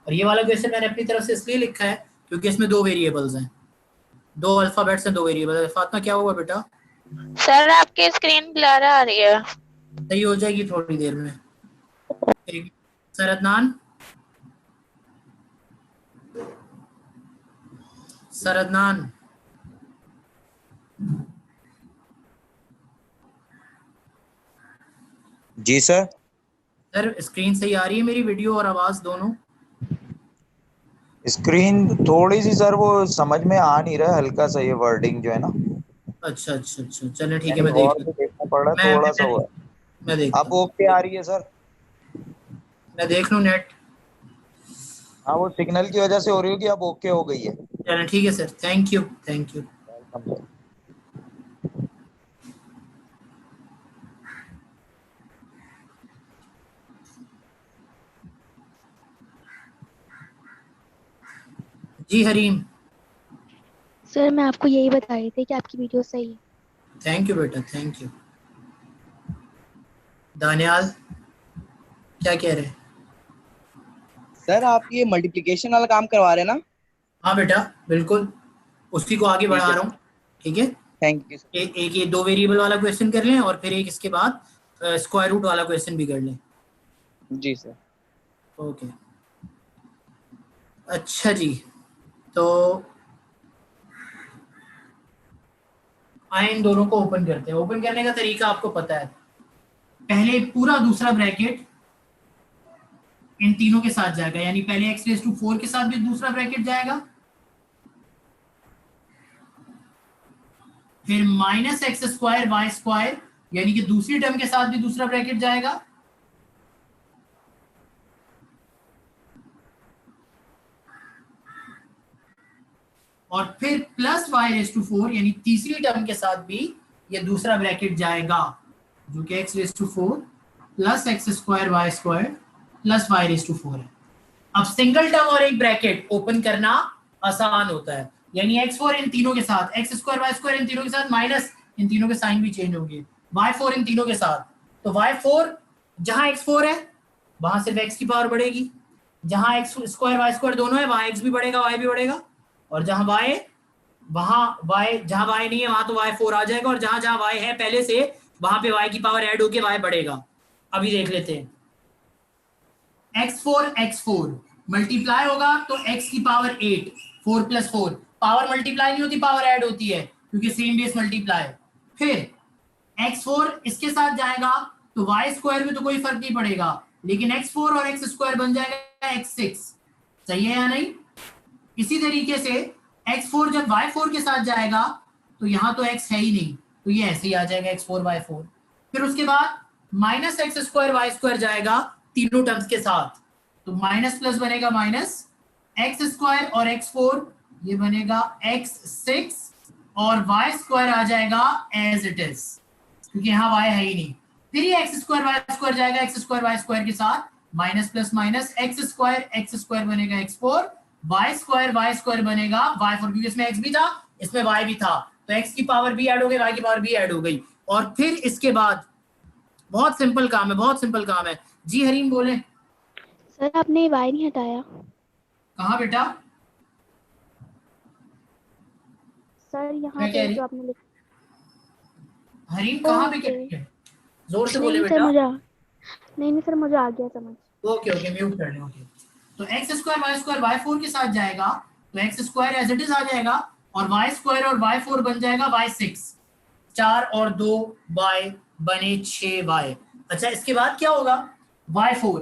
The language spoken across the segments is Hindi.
और ये वाला क्वेश्चन मैंने अपनी तरफ से इसलिए लिखा है क्योंकि इसमें दो वेरिएबल्स हैं, दो अल्फाबेट्स हैं, दो वेरिएबल। फातिमा क्या हुआ बेटा? सर आपकी स्क्रीन ब्लर आ रही है। सही हो जाएगी थोड़ी देर में। सर अदनान, सर अदनान, जी सर। सर स्क्रीन सही आ रही है मेरी, वीडियो और आवाज दोनों? स्क्रीन थोड़ी सी सर वो समझ में आ नहीं रहा है, हल्का सा ये वर्डिंग जो है ना। अच्छा अच्छा अच्छा, चलिए ठीक है, यानी मैं देख और भी देखना पड़ रहा है, मैं थोड़ा सा मैं, हुआ। मैं देखता अब हूँ, ओके आ रही है सर? मैं देख लूँ नेट। हाँ वो सिग्नल की वजह से हो रही होगी, अब ओके हो गई है। चलिए ठीक है sir, thank you thank you. Welcome sir. जी हरीम। सर मैं आपको यही बता रही थी कि आपकी वीडियो सही है। थैंक यू बेटा, थैंक यू। दानियाल क्या कह रहे हैं? सर आप ये मल्टीप्लिकेशन वाला काम करवा रहे हैं ना? हाँ बेटा बिल्कुल, उसी को आगे ठीक बढ़ा है रहा सर, हूँ। ठीक है, थैंक यू सर। एक ये दो वेरिएबल वाला क्वेश्चन कर लें और फिर एक इसके बाद स्क्वायर रूट वाला क्वेश्चन भी कर लें। जी सर। ओके, अच्छा जी। तो आए इन दोनों को ओपन करते हैं। ओपन करने का तरीका आपको पता है, पहले पूरा दूसरा ब्रैकेट इन तीनों के साथ जाएगा, यानी पहले x⁴ के साथ भी दूसरा ब्रैकेट जाएगा, फिर -x² यानी कि दूसरी टर्म के साथ भी दूसरा ब्रैकेट जाएगा, और फिर +y⁴ यानी तीसरी टर्म के साथ भी ये दूसरा ब्रैकेट जाएगा, जो कि x⁴ +x² y² है। अब सिंगल टर्म और एक ब्रैकेट ओपन करना आसान होता है, यानी x4 इन तीनों के साथ, x² y² इन तीनों के साथ, माइनस इन तीनों के साइन भी चेंज होंगे, y4 इन तीनों के साथ। तो y4 जहां x4 है वहां सिर्फ x की पावर बढ़ेगी, जहां x² y² दोनों है वहां x भी बढ़ेगा y भी बढ़ेगा, और जहां y वहां y, जहां y नहीं है वहां तो y4 आ जाएगा, और जहां जहां y है पहले से वहां पे y की पावर ऐड होके y बढ़ेगा। अभी देख लेते हैं, x4 मल्टीप्लाई होगा तो x की पावर 8, 4 + 4, पावर मल्टीप्लाई नहीं होती, पावर ऐड होती है क्योंकि सेम बेस मल्टीप्लाई। फिर x4 इसके साथ जाएगा तो y² में तो कोई फर्क नहीं पड़ेगा, लेकिन x4 और x² बन जाएगा x6, सही है या नहीं? इसी तरीके से x4 जब y4 के साथ जाएगा तो यहां तो x है ही नहीं, तो ये ऐसे ही आ जाएगा x4 y4। फिर उसके बाद -x² y² जाएगा तीनों टर्म्स के साथ, तो माइनस प्लस बनेगा -x² और x4 ये बनेगा x6, और y² आ जाएगा एज इट इज क्योंकि यहाँ y है ही नहीं। फिर ये x² y² जाएगा x² y² के साथ, माइनस प्लस माइनस x² बनेगा x4, y² बनेगा y4, क्योंकि इसमें x भी था इसमें y भी था, तो x की पावर भी ऐड हो गई y की पावर भी ऐड हो गई। और फिर इसके बाद बहुत सिंपल काम है, बहुत सिंपल काम है। जी हरीम बोले। सर आपने y नहीं हटाया? कहाँ बेटा? सर यहाँ मैं कह पे रही जो आपने लिखा, हरीम कहाँ पे कह रही है? जोर से बोले नहीं सर बेटा। मुझे नहीं सर मुझे आ गया समझ। ओके ओके, म्यूट कर लें। ओके, तो x² y² y4 के साथ जाएगा तो x² एज इट इज आ जाएगा, और y² और y4 बन जाएगा y6, 4 और 2 y बने 6y। अच्छा, इसके बाद क्या होगा? y4,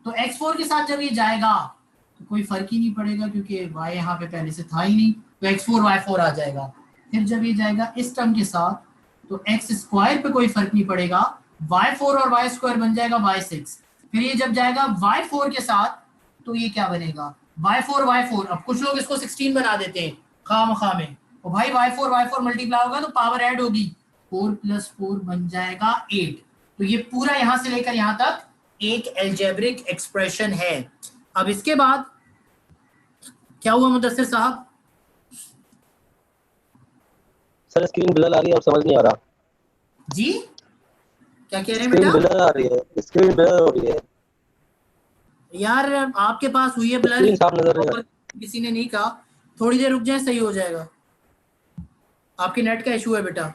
तो x4 के साथ जब ये जाएगा तो कोई फर्क ही नहीं पड़ेगा क्योंकि y यहाँ पे पहले से था ही नहीं, तो x4 y4 आ जाएगा। फिर जब ये जाएगा इस टर्म के साथ तो x² पे कोई फर्क नहीं पड़ेगा, y4 और y² बन जाएगा y6। फिर ये जब जाएगा y4 के साथ तो ये क्या बनेगा? y4 अब कुछ लोग इसको 16 बना देते हैं खामखा में, तो भाई y4 मल्टीप्लाई होगा तो पावर ऐड होगी, 4 + 4 बन जाएगा 8। तो ये पूरा यहां से लेकर यहां तक एक एल्जेब्रिक एक्सप्रेशन है। अब इसके बाद क्या हुआ मुदस्सिर साहब? सर स्क्रीन ब्लर आ रही है और समझ नहीं आ रहा। जी क्या कह रहे हैं स्क्रीन बेटा? ब्लर आ रही है, स्क्रीन ब्लर हो रही है। यार आपके पास हुई है ब्लर, स्क्रीन साफ नजर नहीं आ रही। किसी ने नहीं कहा, थोड़ी देर रुक जाए सही हो जाएगा। आपके नेट का इशू है बेटा,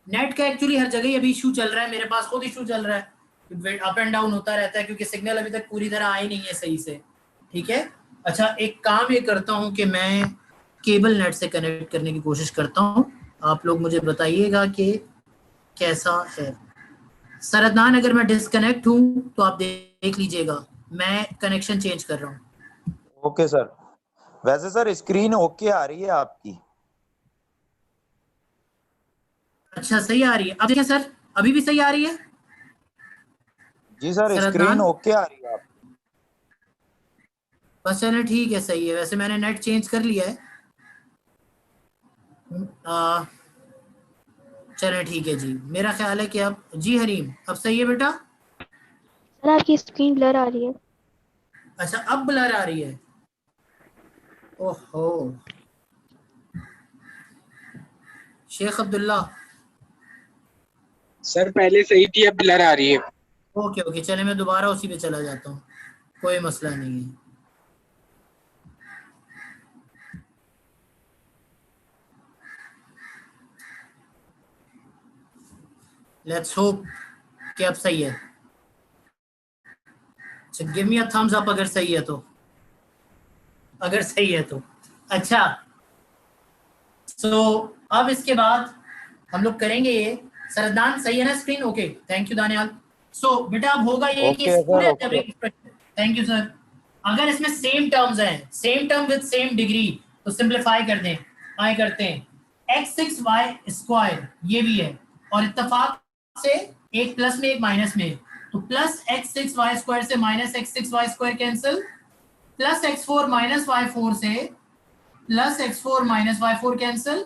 नेट का एक्चुअली हर जगह ही अभी इशू चल रहा है, मेरे पास खुद इशू चल रहा है, अप एंड डाउन होता रहता है क्योंकि सिग्नल अभी तक पूरी तरह आई नहीं है सही से। ठीक है, अच्छा एक काम ये करता हूँ कि मैं केबल नेट से कनेक्ट करने की कोशिश करता हूँ, आप लोग मुझे बताइएगा कि कैसा है। सरदनान अगर मैं डिस्कनेक्ट हूँ तो आप देख लीजिएगा, मैं कनेक्शन चेंज कर रहा हूँ। ओके सर, वैसे सर स्क्रीन ओके आ रही है आपकी। अच्छा सही आ रही है, अब देखें सर, अभी भी सही आ रही है जी सर, स्क्रीन सरदनान? ओके आ रही है आप। बस चले ठीक है, सही है। वैसे मैंने नेट चेंज कर लिया है, चले ठीक है जी, मेरा ख्याल है कि अब जी हरीम अब सही है बेटा। सर आपकी स्क्रीन ब्लर आ रही है। अच्छा अब ब्लर आ रही है, ओहो शेख अब्दुल्ला। सर पहले सही थी, अब ब्लर आ रही है। ओके ओके, चले मैं दोबारा उसी पे चला जाता हूँ, कोई मसला नहीं है। लेट्स होप कि अब सही है। अच्छा give me a thumbs up अगर सही है तो, अगर सही है तो। अच्छा सो अब इसके बाद हम लोग करेंगे ये, सरदान सही है ना screen? Okay thank you Daniyal. So बेटा अब होगा ये कि ओके सर, जब ओके। एक, थैंक यू सर, अगर इसमें सेम टर्म्स हैं, same term with same degree, तो सिंपलीफाई कर दें, आए करते हैं x6y² ये भी है, और इत्तेफाक से एक प्लस में एक माइनस में, तो प्लस x6y² से minus x6y² cancel, plus x4 minus y4 से plus x4 minus y4 cancel,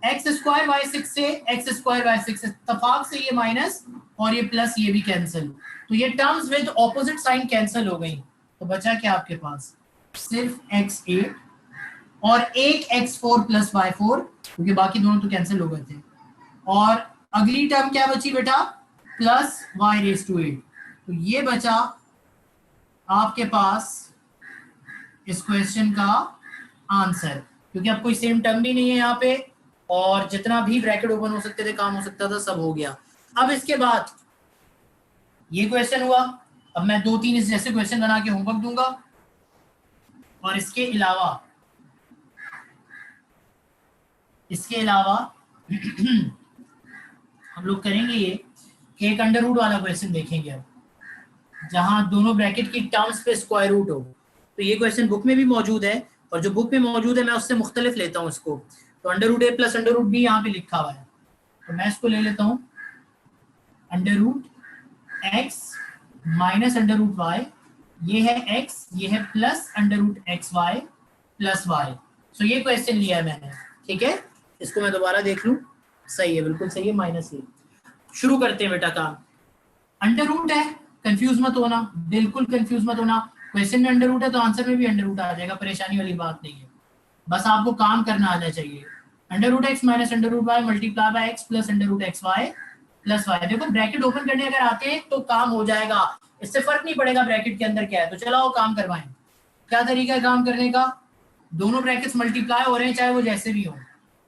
x² y6 से x² y6 इत्तेफाक से ये माइनस और ये प्लस ये भी कैंसिल, तो ये terms with opposite sign cancel हो गई, तो बचा क्या आपके पास? सिर्फ x8 और एक x4 प्लस y4, क्योंकि बाकी दोनों तो कैंसिल हो गए थे, और अगली टर्म क्या बची बेटा? प्लस y8, तो ये बचा आपके पास इस क्वेश्चन का आंसर, क्योंकि अब कोई सेम टर्म भी नहीं है यहाँ पे, और जितना भी ब्रैकेट ओपन हो सकते थे, काम हो सकता था, सब हो गया। अब इसके बाद ये क्वेश्चन हुआ, अब मैं 2-3 इस जैसे क्वेश्चन बना के होमवर्क दूंगा, और इसके अलावा हम लोग करेंगे ये कि एक अंडर रूट वाला क्वेश्चन देखेंगे अब, जहां दोनों ब्रैकेट की टर्म्स पे स्क्वायर रूट हो। तो ये क्वेश्चन बुक में भी मौजूद है, और जो बुक में मौजूद है मैं उससे मुख्तलिफ लेता हूँ इसको। तो under root a plus under root b यहाँ पे लिखा हुआ है, तो मैं इसको ले लेता हूँ under root x minus under root y, ये है x, ये है plus under root xy plus y। So ये क्वेश्चन लिया है मैंने, ठीक है, इसको मैं दोबारा देख लूँ, सही है, बिल्कुल सही है, माइनस ये। शुरू करते हैं बेटा काम। अंडर रूट है, कंफ्यूज मत होना, बिल्कुल कंफ्यूज मत होना, क्वेश्चन में अंडर रूट है तो आंसर में भी अंडर रूट आ जाएगा, परेशानी वाली बात नहीं है, बस आपको काम करना आना चाहिए। Under root x minus under root y multiply by x plus under root xy plus y। देखो ब्रैकेट ओपन करने अगर आते हैं तो काम हो जाएगा, इससे फर्क नहीं पड़ेगा ब्रैकेट के अंदर क्या है। तो चलो काम करवाएं, क्या तरीका है काम करने का? दोनों ब्रैकेट्स मल्टीप्लाई हो रहे हैं चाहे वो जैसे भी हो,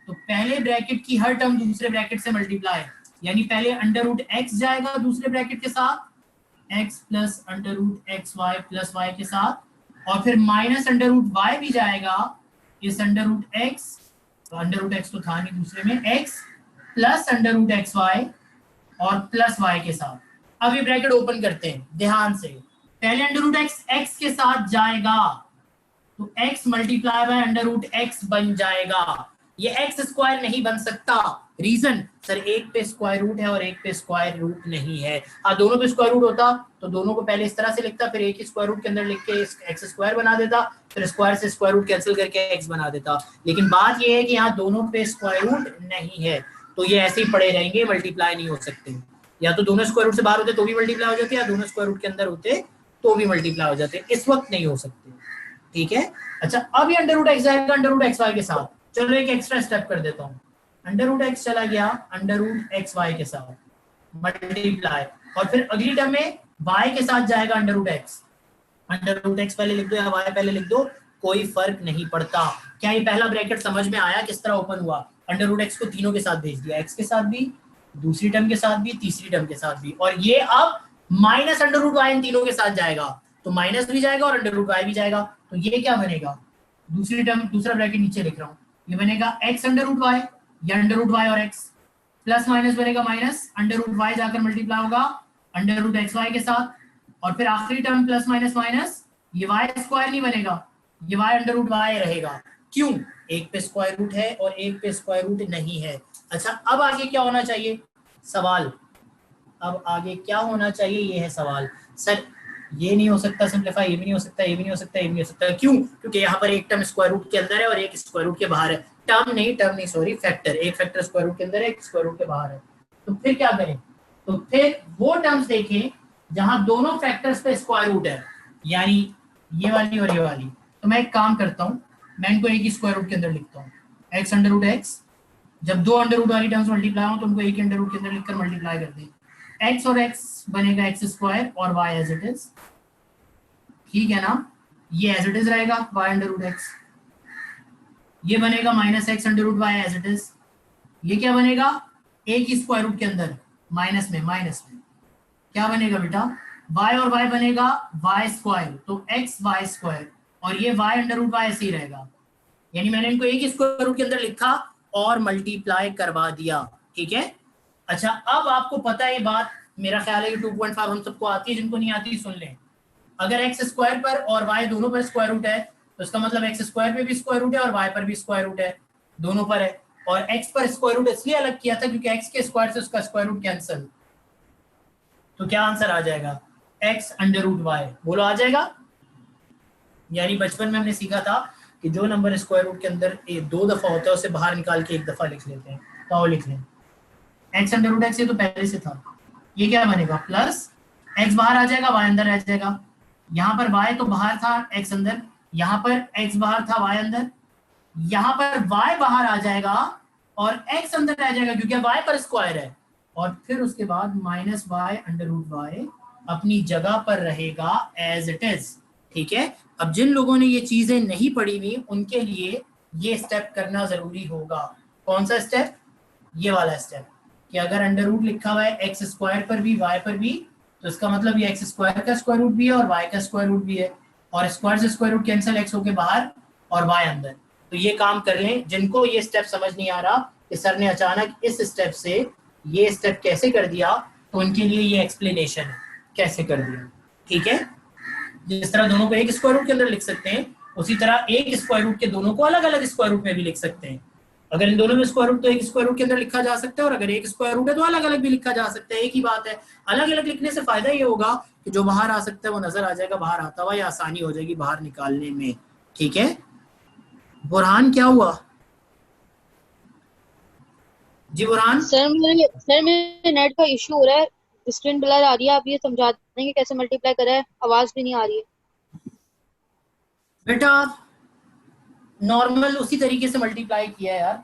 तो पहले ब्रैकेट की हर टर्म दूसरे ब्रैकेट से मल्टीप्लाई, यानी पहले अंडर रूट x जाएगा दूसरे ब्रैकेट के साथ, x plus under root xy plus y के साथ, और फिर माइनस अंडर रूट y भी जाएगा इस अंडर रूट x, तो अंडर रूट x तो था नहीं दूसरे में, x plus under root xy और प्लस y के साथ। अब ये ब्रैकेट ओपन करते हैं ध्यान से, पहले अंडर रूट x के साथ जाएगा, तो x multiply by under root x बन जाएगा, ये x स्क्वायर नहीं बन सकता, रीजन सर एक पे स्क्वायर रूट है और एक पे स्क्वायर रूट नहीं है। हाँ दोनों पे स्क्वायर रूट होता तो दोनों को पहले इस तरह से लिखता, फिर एक ही स्क्वायर रूट के अंदर लिख के x स्क्वायर बना देता, फिर स्क्वायर से स्क्वायर रूट कैंसिल करके x बना देता, लेकिन बात ये है कि यहाँ दोनों पे स्क्वायर रूट नहीं है, तो ये ऐसे ही पड़े रहेंगे, मल्टीप्लाई नहीं हो सकते, या तो दोनों स्क्वायर रूट से बाहर होते तो भी मल्टीप्लाई हो जाते, या दोनों स्क्वायर रूट के अंदर होते तो भी मल्टीप्लाई हो जाते, इस वक्त नहीं हो सकते, ठीक है। अच्छा अब ये अंडर रूट x जाएगा अंडर रूट xy के साथ, चलो एक एक्स्ट्रा स्टेप कर देता हूँ, अंडर रूट x चला गया अंडर रूट xy के साथ मल्टीप्लाई, और फिर अगली टर्म में y के साथ जाएगा under root x, under root x पहले लिख दो या वाई पहले लिख दो, कोई फर्क नहीं पड़ता। क्या ये पहला ब्रैकेट समझ में आया किस तरह ओपन हुआ? अंडर रूट एक्स को तीनों के साथ भेज दिया, एक्स के साथ भी, दूसरी टर्म के साथ भी, तीसरी टर्म के साथ भी, और ये अब माइनस अंडर रूट वाई इन तीनों के साथ जाएगा, तो माइनस भी जाएगा और अंडर रूट वाई भी जाएगा। तो ये क्या बनेगा? दूसरी टर्म, दूसरा ब्रैकेट नीचे लिख रहा हूँ, ये बनेगा एक्स अंडर रूट वाई, या अंडर रूट वाई और एक्स, प्लस माइनस बनेगा माइनस, अंडर रूट वाई जाकर मल्टीप्लाई होगा अंडर रूट एक्स वाई के साथ, और फिर आखिरी टर्म प्लस माइनस माइनस, ये वाई स्क्वायर नहीं बनेगा, ये वाई अंडर रूट वाई रहेगा। क्यों? एक पे स्क्वायर रूट है और एक पे स्क्वायर रूट नहीं है। अच्छा, अब आगे क्या होना चाहिए? सवाल, अब आगे क्या होना चाहिए, ये है सवाल। सर ये नहीं हो सकता सिंप्लीफाई, ये भी नहीं हो सकता, ये भी नहीं हो सकता, ये भी नहीं हो सकता। क्यों? क्योंकि यहाँ पर एक टर्म स्क्वायर रूट के अंदर है और एक स्क्वायर रूट के बाहर है। टर्म नहीं सॉरी, फैक्टर, एक फैक्टर स्क्वायर रूट के अंदर है, एक स्क्वायर रूट के बाहर है। तो फिर क्या करें? तो फिर वो टर्म्स देखें जहां दोनों फैक्टर्स पे स्क्वायर रूट है, यानी ये वाली और ये वाली। तो मैं एक काम करता हूँ, मैं इनको एक ही स्क्वायर रूट के अंदर लिखता हूँ, एक्स अंडर रूट एक्स। जब दो अंडर रूट वाली टर्म्स मल्टीप्लाई हो तो उनको एक ही अंडर रूट के अंदर लिखकर मल्टीप्लाई कर दें। एक्स और एक्स बनेगा एक्स स्क्वायर और वाई एज इट इज, ठीक है ना? ये एज इट इज रहेगा वाई अंडर रूट एक्स। ये बनेगा minus x under root y as it is. ये क्या बनेगा? एक ही स्क्वायर रूट के अंदर माइनस में क्या बनेगा बेटा? y और y बनेगा y स्क्वायर, तो x y स्क्वायर, और ये y अंडर रूट y ऐसे ही रहेगा। यानी मैंने इनको एक ही स्क्वायर रूट के अंदर लिखा और मल्टीप्लाई करवा दिया, ठीक है? अच्छा, अब आपको पता है ये बात, मेरा ख्याल है कि 2.5 हम सबको आती है, जिनको नहीं आती सुन लें। अगर एक्स स्क्वायर पर और y दोनों पर स्क्वायर रूट है तो इसका मतलब एक्स स्क्वायर पे भी स्क्वायर रूट है और y पर भी स्क्वायर रूट है, दोनों पर है। और x पर स्क्वायर रूट इसलिए अलग किया था क्योंकि x के स्क्वायर से उसका स्क्वायर रूट कैंसिल। तो क्या आंसर आ जाएगा? x under root y. बोलो आ जाएगा? यानी बचपन में हमने सीखा था कि जो नंबर स्क्वायर रूट के अंदर दो दफा होता है उसे बाहर निकाल के एक दफा लिख लेते हैं, तो वो लिख लें x अंडर रूट एक्स, ये तो पहले से था। ये क्या बनेगा? प्लस x बाहर आ जाएगा, y अंदर रह जाएगा। यहाँ पर y तो बाहर था, x अंदर, यहाँ पर x बाहर था, y अंदर, यहाँ पर y बाहर आ जाएगा और x अंदर रह जाएगा क्योंकि y पर स्क्वायर है, और फिर उसके बाद minus y under root y अपनी जगह पर रहेगा एज इट इज, ठीक है? अब जिन लोगों ने ये चीजें नहीं पढ़ी हुई उनके लिए ये स्टेप करना जरूरी होगा। कौन सा स्टेप? ये वाला स्टेप, कि अगर अंडर रूट लिखा हुआ है एक्स स्क्वायर पर भी वाई पर भी, तो इसका मतलब ये एक्स स्क्वायर का स्क्वायर रूट भी है और वाई का स्क्वायर रूट भी है, और स्क्वायर से स्क्वायर रूट कैंसिल, एक्स होके बाहर और वाई अंदर। तो ये काम कर लें। जिनको ये स्टेप समझ नहीं आ रहा कि सर ने अचानक इस स्टेप से ये स्टेप कैसे कर दिया, तो उनके लिए ये एक्सप्लेनेशन है कैसे कर दिया, ठीक है? जिस तरह दोनों को एक स्क्वायर रूट के अंदर लिख सकते हैं, उसी तरह एक स्क्वायर रूट के दोनों को अलग अलग स्क्वायर रूट में भी लिख सकते हैं। अगर इन दोनों में स्क्वायर रूट तो एक स्क्वायर रूट के अंदर लिखा जा सकता है, और अगर एक स्क्वायर रूट है तो अलग अलग भी लिखा जा सकता है, एक ही बात है। अलग अलग लिखने से फायदा ये होगा कि जो बाहर आ सकता है वो नजर आ जाएगा बाहर आता हुआ, या आसानी हो जाएगी बाहर निकालने में, ठीक है? बुरहान क्या हुआ जी? बुरहान सर मेरे नेट का इशू हो रहा है, स्क्रीन ब्लर आ रही है। आप ये समझा देंगे कैसे मल्टीप्लाई करें? आवाज भी नहीं आ रही है बेटा। नॉर्मल उसी तरीके से मल्टीप्लाई किया है यार।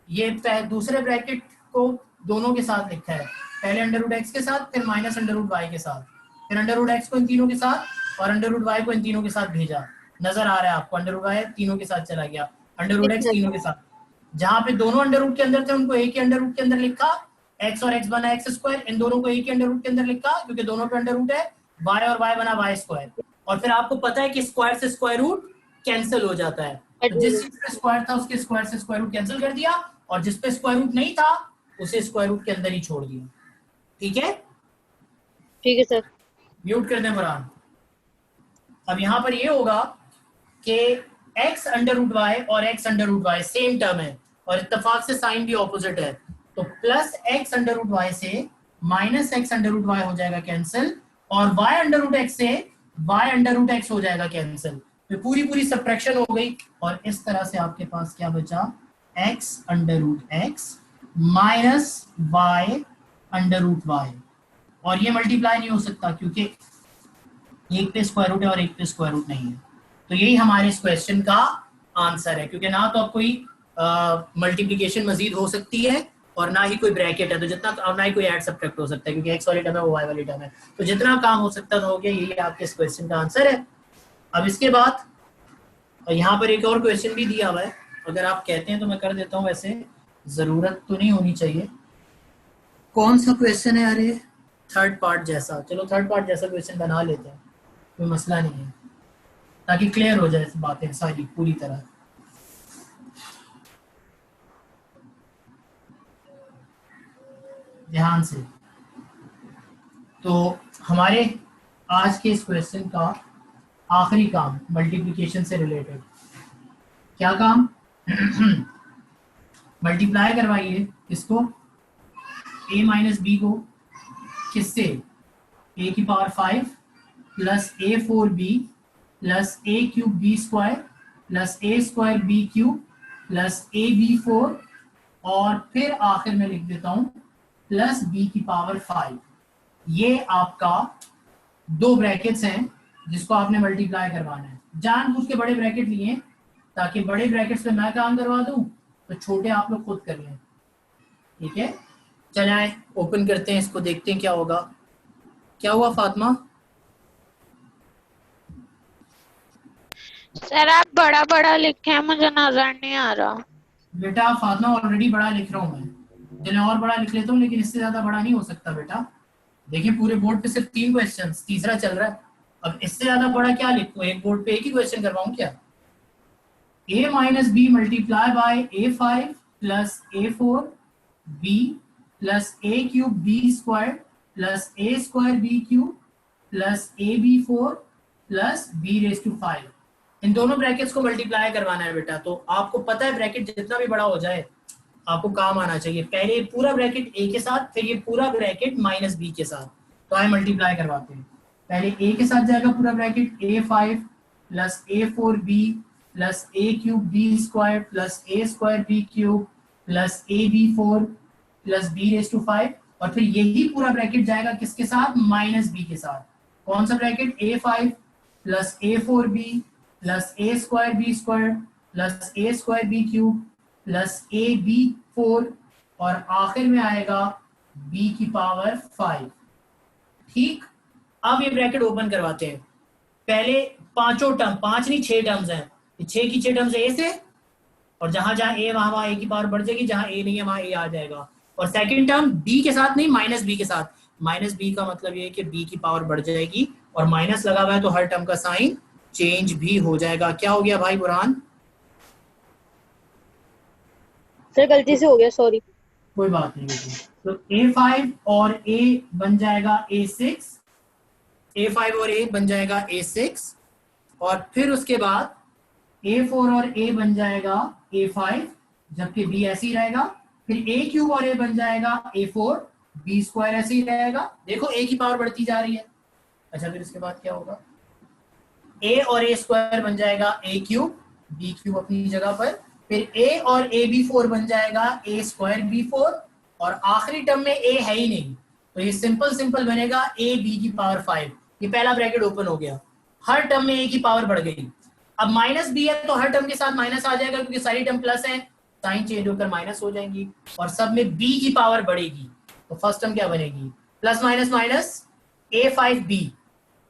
ये दूसरे ब्रैकेट को दोनों के साथ लिखा है, पहले अंडर रूट एक्स के साथ, फिर माइनस अंडर रूट वाई के साथ, फिर अंडर रूट एक्स को इन तीनों के साथ और अंडर रूट वाई को इन तीनों के साथ भेजा। नजर आ रहा है आपको? अंडर रूट वाई तीनों के साथ चला गया, अंडर रूट एक्स तीनों के साथ। जहां पे दोनों अंडर रूट के अंदर थे उनको एक ही अंडर रूट के अंदर लिखा, एक्स और एक्स बना एक्स स्क्वायर, इन दोनों को एक ही अंडर रूट के अंदर लिखा क्योंकि दोनों पे अंडर रूट है, वाई और वाई बना वाई स्क्वायर। और फिर आपको पता है कि स्क्वायर से स्क्वायर रूट कैंसिल हो जाता है, तो जिस चीज पे स्क्वायर था उसके स्क्वायर से स्क्वायर रूट कैंसिल कर दिया, और जिस पे स्क्वायर रूट नहीं था उसे स्क्वायर रूट के अंदर ही छोड़ दिया, ठीक है? ठीक है सर। म्यूट कर दें बुरहान। अब यहाँ पर ये होगा कि x अंडर रूट वाई और x under root Y same term है और इत्तेफाक से साइन भी ऑपोजिट है, तो plus x under root Y से minus x under root Y हो जाएगा कैंसिल, और y अंडर रूट x से y अंडर रूट x हो जाएगा कैंसिल। तो पूरी सबट्रैक्शन हो गई और इस तरह से आपके पास क्या बचा? x under root x minus y under root y, और ये मल्टीप्लाई नहीं हो सकता क्योंकि एक पे स्क्वायर रूट है और एक पे स्क्वायर रूट नहीं है। तो यही हमारे इस क्वेश्चन का आंसर है, क्योंकि ना तो अब कोई मल्टीप्लिकेशन मजीद हो सकती है और ना ही कोई ब्रैकेट है, तो जितना, और ना ही कोई ऐड सब्ट्रैक्ट हो सकता है क्योंकि एक्स वाली टर्म है वो वाई वाली टर्म है, तो जितना काम हो सकता था हो गया। यही आपके इस क्वेश्चन का आंसर है। अब इसके बाद यहाँ पर एक और क्वेश्चन भी दिया हुआ है, अगर आप कहते हैं तो मैं कर देता हूँ, वैसे जरूरत तो नहीं होनी चाहिए। कौन सा क्वेश्चन है यार ये? थर्ड पार्ट जैसा, चलो थर्ड पार्ट जैसा क्वेश्चन बना लेते हैं, कोई मसला नहीं है, ताकि क्लियर हो जाए बातें सारी पूरी तरह। ध्यान से, तो हमारे आज के इस क्वेश्चन का आखिरी काम मल्टीप्लिकेशन से रिलेटेड, क्या काम? मल्टीप्लाई करवाइए इसको, a माइनस बी को, किससे? a की power 5 plus a4b plus a cube b square plus a square b cube plus ab4, और फिर आखिर में लिख देता हूं प्लस b की पावर 5। ये आपका दो ब्रैकेट्स हैं जिसको आपने मल्टीप्लाई करवाना है। जानबूझ के बड़े ब्रैकेट लिए ताकि बड़े ब्रैकेट्स पे मैं काम करवा दूं, तो छोटे आप लोग खुद कर लें। ठीक है, चले आए ओपन करते हैं इसको, देखते हैं क्या होगा। क्या हुआ फातिमा? सर आप बड़ा बड़ा लिखे हैं, मुझे नजर नहीं आ रहा। बेटा फातिमा ऑलरेडी बड़ा लिख रहा हूं मैं, चले और बड़ा लिख लेता हूँ, लेकिन इससे ज्यादा बड़ा नहीं हो सकता बेटा। देखिए पूरे बोर्ड पे सिर्फ 3 क्वेश्चंस, तीसरा चल रहा है, अब इससे ज्यादा बड़ा क्या लिखूं? एक बोर्ड पे एक ही क्वेश्चन करवाऊं क्या? a minus b multiply by a5 plus a4 b plus a cube b square plus a square b cube plus ab4 plus b raise to 5। इन दोनों ब्रैकेट्स को मल्टीप्लाई करवाना है बेटा। तो आपको पता है ब्रैकेट जितना भी बड़ा हो जाए आपको काम आना चाहिए। पहले ये पूरा ब्रैकेट a के साथ, फिर ये पूरा ब्रैकेट माइनस b के साथ, तो आए मल्टीप्लाई करवाते हैं। पहले a के साथ जाएगा पूरा bracket a5 plus a4b plus a cube b square plus a square b cube plus ab4 plus b raise to 5, और फिर यही पूरा ब्रैकेट जाएगा किसके साथ? माइनस b के साथ। कौन सा bracket? a5 plus a4b plus a square b square plus a square b cube plus ab4, और आखिर में आएगा b की पावर 5। ठीक, अब ये ब्रैकेट ओपन करवाते हैं। पहले पांचों टर्म, 5 नहीं 6 टर्म्स हैं, 6 की 6 टर्म्स ए से, और जहां जहां ए वहां ए की पावर बढ़ जाएगी, जहां ए नहीं है वहां ए आ जाएगा। और सेकंड टर्म बी के साथ नहीं, माइनस बी के साथ। माइनस बी का मतलब ये है कि बी की पावर बढ़ जाएगी, और माइनस लगा हुआ है तो हर टर्म का साइन चेंज भी हो जाएगा। क्या हो गया भाई बुरहान? सर गलती से हो गया, सॉरी। कोई बात नहीं बेटी। तो a5 और a बन जाएगा a6, a5 और a बन जाएगा a6, और फिर उसके बाद a4 और a बन जाएगा a5, जबकि b ऐसे ही रहेगा। फिर a क्यूब और a बन जाएगा a4, b स्क्वायर ऐसे ही रहेगा। देखो a की पावर बढ़ती जा रही है। अच्छा, फिर इसके बाद क्या होगा? a और a स्क्वायर बन जाएगा a क्यूब, b क्यूब अपनी जगह पर, फिर a और ab4 बन जाएगा a स्क्वायर b4, और आखिरी टर्म में a है ही नहीं, तो ये सिंपल बनेगा a b की पावर 5। ये पहला ब्रैकेट ओपन हो गया, हर टर्म में a की पावर बढ़ गई। अब माइनस b है तो हर टर्म के साथ माइनस आ जाएगा, क्योंकि सारी टर्म प्लस है, साइन चेंज होकर माइनस हो जाएंगी, और सब में b की पावर बढ़ेगी। तो फर्स्ट टर्म क्या बनेगी? Plus minus minus a5b,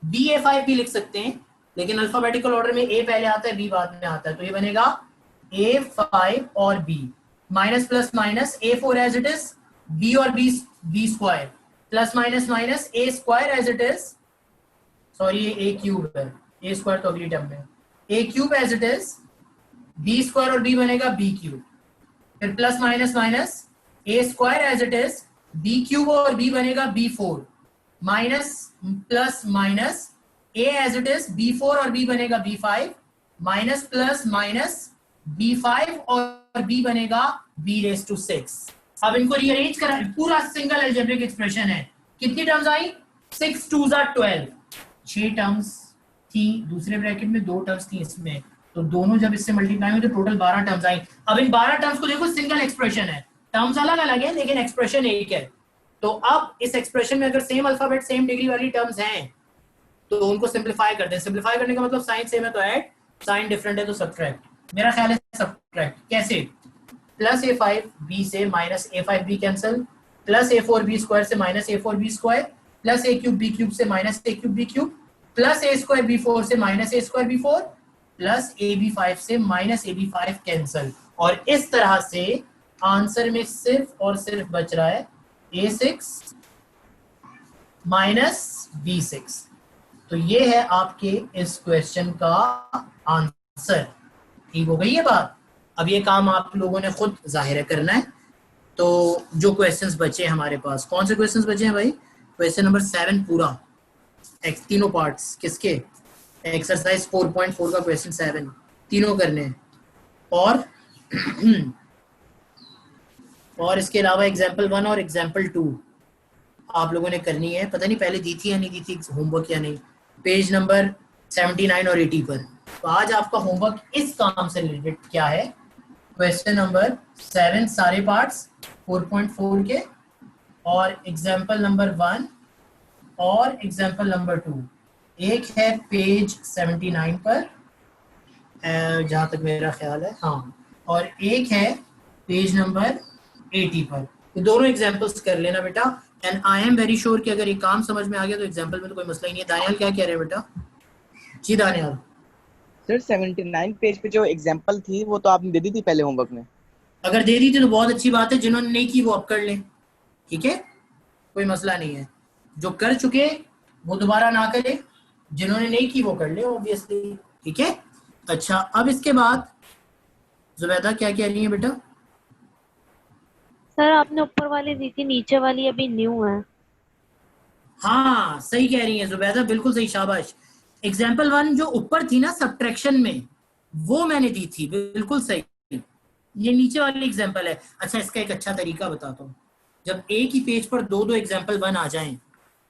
ba5b लिख सकते हैं, लेकिन अल्फाबेटिकल ऑर्डर में a पहले आता है b बाद में आता है, तो ये बनेगा a5 और b, minus plus minus a4 as it is, b और b square, plus minus minus a square as it is, sorry ये a क्यूब है, a स्क्वायर तो अगली टर्म में, a cube as it is, b square और b बनेगा b क्यूब, फिर plus minus minus a square as it is, b cube और b बनेगा b4, minus plus minus a as it is, b4 और b बनेगा b5, minus plus minus b5 और b बनेगा b रेज टू 6। अब इनको रीअरेंज करा, पूरा सिंगल अलजेब्रिक एक्सप्रेशन है। कितनी टर्म्स आई? 6 2 12, 6 टर्म्स थी दूसरे ब्रैकेट में, 2 टर्म्स थी इसमें, तो दोनों जब इससे मल्टीप्लाई हुए तो टोटल 12 टर्म्स आई। अब इन 12 टर्म्स को देखो, सिंगल एक्सप्रेशन है, टर्म्स अलग अलग है लेकिन एक्सप्रेशन एक है। तो अब इस एक्सप्रेशन में अगर सेम अल्फाबेट सेम डिग्री वाली टर्म्स हैं तो उनको सिंप्लीफाई करते हैं। सिंप्लीफाई करने का मतलब साइन सेम है तो ऐड, साइन डिफरेंट है तो सब्ट्रैक्ट। मेरा ख्याल है सब्ट्रैक्ट। कैसे? प्लस a5b से minus a5b cancel, plus a4b square से minus a4b square, plus a3b cube से minus a3b cube, plus a square b4 से minus a square b4, plus ab5 से माइनस ab5 कैंसिल। और इस तरह से आंसर में सिर्फ और सिर्फ बच रहा है a6 माइनस b6। तो ये है आपके इस क्वेश्चन का आंसर। ठीक हो गई ये बात। अब ये काम आप लोगों ने खुद जाहिर करना है। तो जो क्वेश्चंस बचे हमारे पास, कौन से क्वेश्चंस बचे हैं भाई? क्वेश्चन नंबर 7 पूरा, तीनों पार्ट्स किसके, एक्सरसाइज 4.4 का क्वेश्चन 7 तीनों करने हैं। और इसके अलावा एग्जाम्पल 1 और एग्जाम्पल 2 आप लोगों ने करनी है। पता नहीं पहले दी थी या नहीं दी थी होमवर्क या नहीं, पेज नंबर 79 और 80 पर। तो आज आपका होमवर्क इस काम से रिलेटेड क्या है, क्वेश्चन नंबर 7 सारे पार्ट्स 4.4 के, और एग्जाम्पल नंबर 1 और एग्जाम्पल नंबर 2। एक है पेज 79 पर जहाँ तक मेरा ख्याल है, हाँ, और एक है पेज नंबर 80 पर। तो दोनों एग्जाम्पल्स कर लेना बेटा। And I am very sure कि अगर ये काम समझ में आ गया तो एग्जाम्पल में तो कोई मसला ही नहीं है। दानियाल क्या कह रहे हैं बेटा? जी दानियाल। सर 79 पेज पे जो एग्जांपल थी वो तो आपने दे दी थी पहले होमवर्क में। अगर दे दी थी तो बहुत अच्छी बात है, जिन्होंने नहीं की वो अब कर लें, ठीक है, कोई मसला नहीं है। जो कर चुके वो दोबारा ना करें, जिन्होंने नहीं की वो कर ले ऑब्वियसली, ठीक है। अच्छा, अब इसके बाद जुबैदा क्या कह रही है बेटा? सर आपने ऊपर वाली दी थी, नीचे वाली अभी न्यू है। हाँ सही कह रही है जुबैदा, बिल्कुल सही, शाबाश। एग्जाम्पल 1 जो ऊपर थी ना सब्ट्रैक्शन में, वो मैंने दी थी, बिल्कुल सही। ये नीचे वाली एग्जाम्पल है। अच्छा, इसका एक अच्छा तरीका बताता हूँ। जब एक ही पेज पर दो एग्जाम्पल 1 आ जाएं,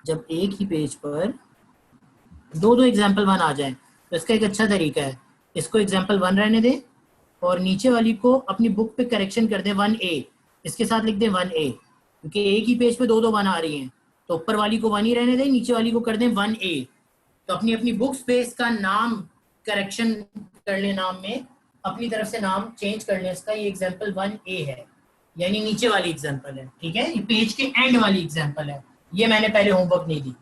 जब एक ही पेज पर दो एग्जाम्पल 1 आ जाएं, तो इसका एक अच्छा तरीका है, इसको एग्जाम्पल 1 रहने दें और नीचे वाली को अपनी बुक पे करेक्शन कर दें 1A, इसके साथ लिख दें 1A, क्योंकि एक ही पेज पे दो 1 आ रही हैं, तो ऊपर वाली को 1 ही रहने दें, नीचे वाली को कर दें 1A। तो अपनी अपनी बुक्स पे इसका नाम करेक्शन कर लें, नाम में अपनी तरफ से नाम चेंज कर लें इसका। ये एग्जाम्पल 1A है, यानी नीचे वाली एग्जाम्पल है, ठीक है, ये पेज के एंड वाली एग्जाम्पल है। ये मैंने पहले होमवर्क नहीं दी,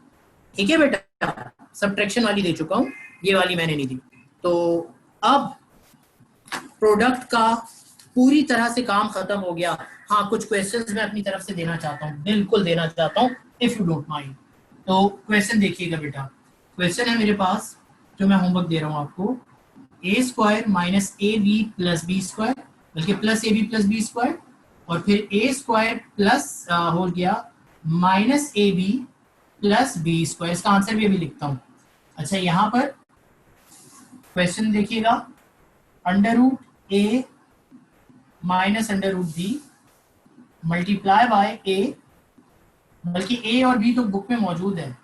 ठीक है बेटा, सब्ट्रैक्शन वाली दे चुका हूँ, ये वाली मैंने नहीं दी। तो अब प्रोडक्ट का पूरी तरह से काम खत्म हो गया। हाँ, कुछ क्वेश्चंस मैं अपनी तरफ से देना चाहता हूँ, बिल्कुल देना चाहता हूँ, इफ यू डोंट माइंड। तो क्वेश्चन देखिएगा बेटा, क्वेश्चन है मेरे पास जो मैं होमवर्क दे रहा हूँ आपको, a square minus ab plus b square, बल्कि plus ab plus b square, और फिर a स्क्वायर प्लस हो गया minus ab plus b square. इसका आंसर भी अभी लिखता हूँ। अच्छा, यहाँ पर क्वेश्चन देखिएगा, under root a minus under root b multiply by a, बल्कि a और b तो बुक में मौजूद है,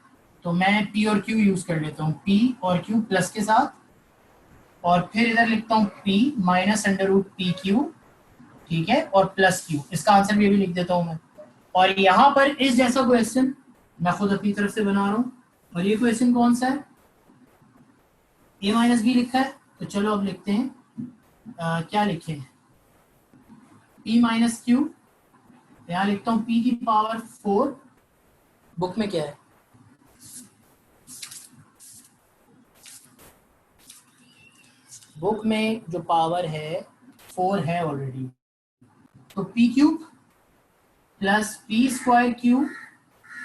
तो मैं p और q यूज कर लेता हूँ, p और q प्लस के साथ, और फिर इधर लिखता हूँ p minus under root p q, ठीक है, और प्लस q। इसका आंसर भी अभी लिख देता हूँ मैं। और यहाँ पर इस जैसा क्वेश्चन मैं खुद अपनी तरफ से बना रहा हूँ, और ये क्वेश्चन कौन सा है, a माइनस बी लिखा है, तो चलो अब लिखते हैं, क्या लिखें, p माइनस क्यू, यहाँ लिखता हूँ p की पावर 4, बुक में क्या है, बुक में जो पावर है 4 है ऑलरेडी, तो p cube plus P square cube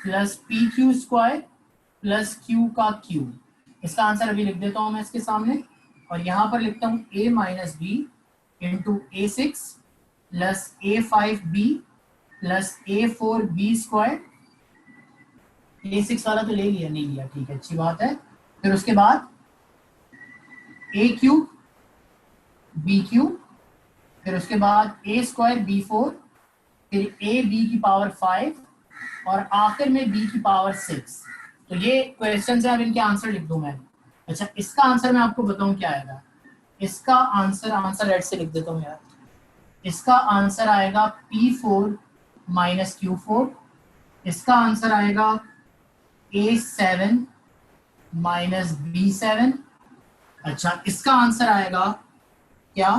plus P Q square plus Q का क्यूब। इसका आंसर अभी लिख देता हूँ मैं इसके सामने, और यहाँ पर लिखता हूँ a minus b into a6 plus a5b plus a4b square. a6 वाला तो ले लिया, नहीं लिया, ठीक है, अच्छी बात है। फिर उसके बाद a क्यूब b क्यूब, फिर उसके बाद a स्क्वायर b4, फिर a b की पावर 5, और आखिर में b की पावर 6। तो ये क्वेश्चन है, अब इनके आंसर लिख दूं मैं। अच्छा, इसका आंसर मैं आपको बताऊं क्या आएगा। इसका आंसर रेड से लिख देता हूं यार। इसका आंसर आएगा p4 माइनस q4। इसका आंसर आएगा a7 माइनस b7। अच्छा, इसका आंसर आएगा क्या,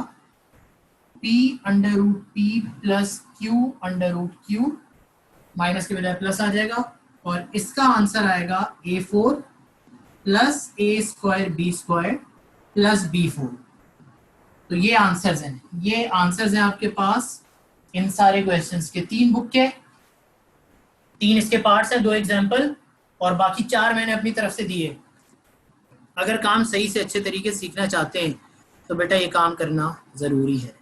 p under root p plus q under root q, minus के बजाय प्लस आ जाएगा, और इसका आंसर आएगा a4 plus a square b square plus b4। तो ये आंसर्स हैं, ये आंसर्स हैं आपके पास इन सारे क्वेश्चंस के। 3 बुक के 3 इसके पार्ट्स हैं, 2 एग्जाम्पल, और बाकी 4 मैंने अपनी तरफ से दिए। अगर काम सही से अच्छे तरीके से सीखना चाहते हैं तो बेटा ये काम करना ज़रूरी है,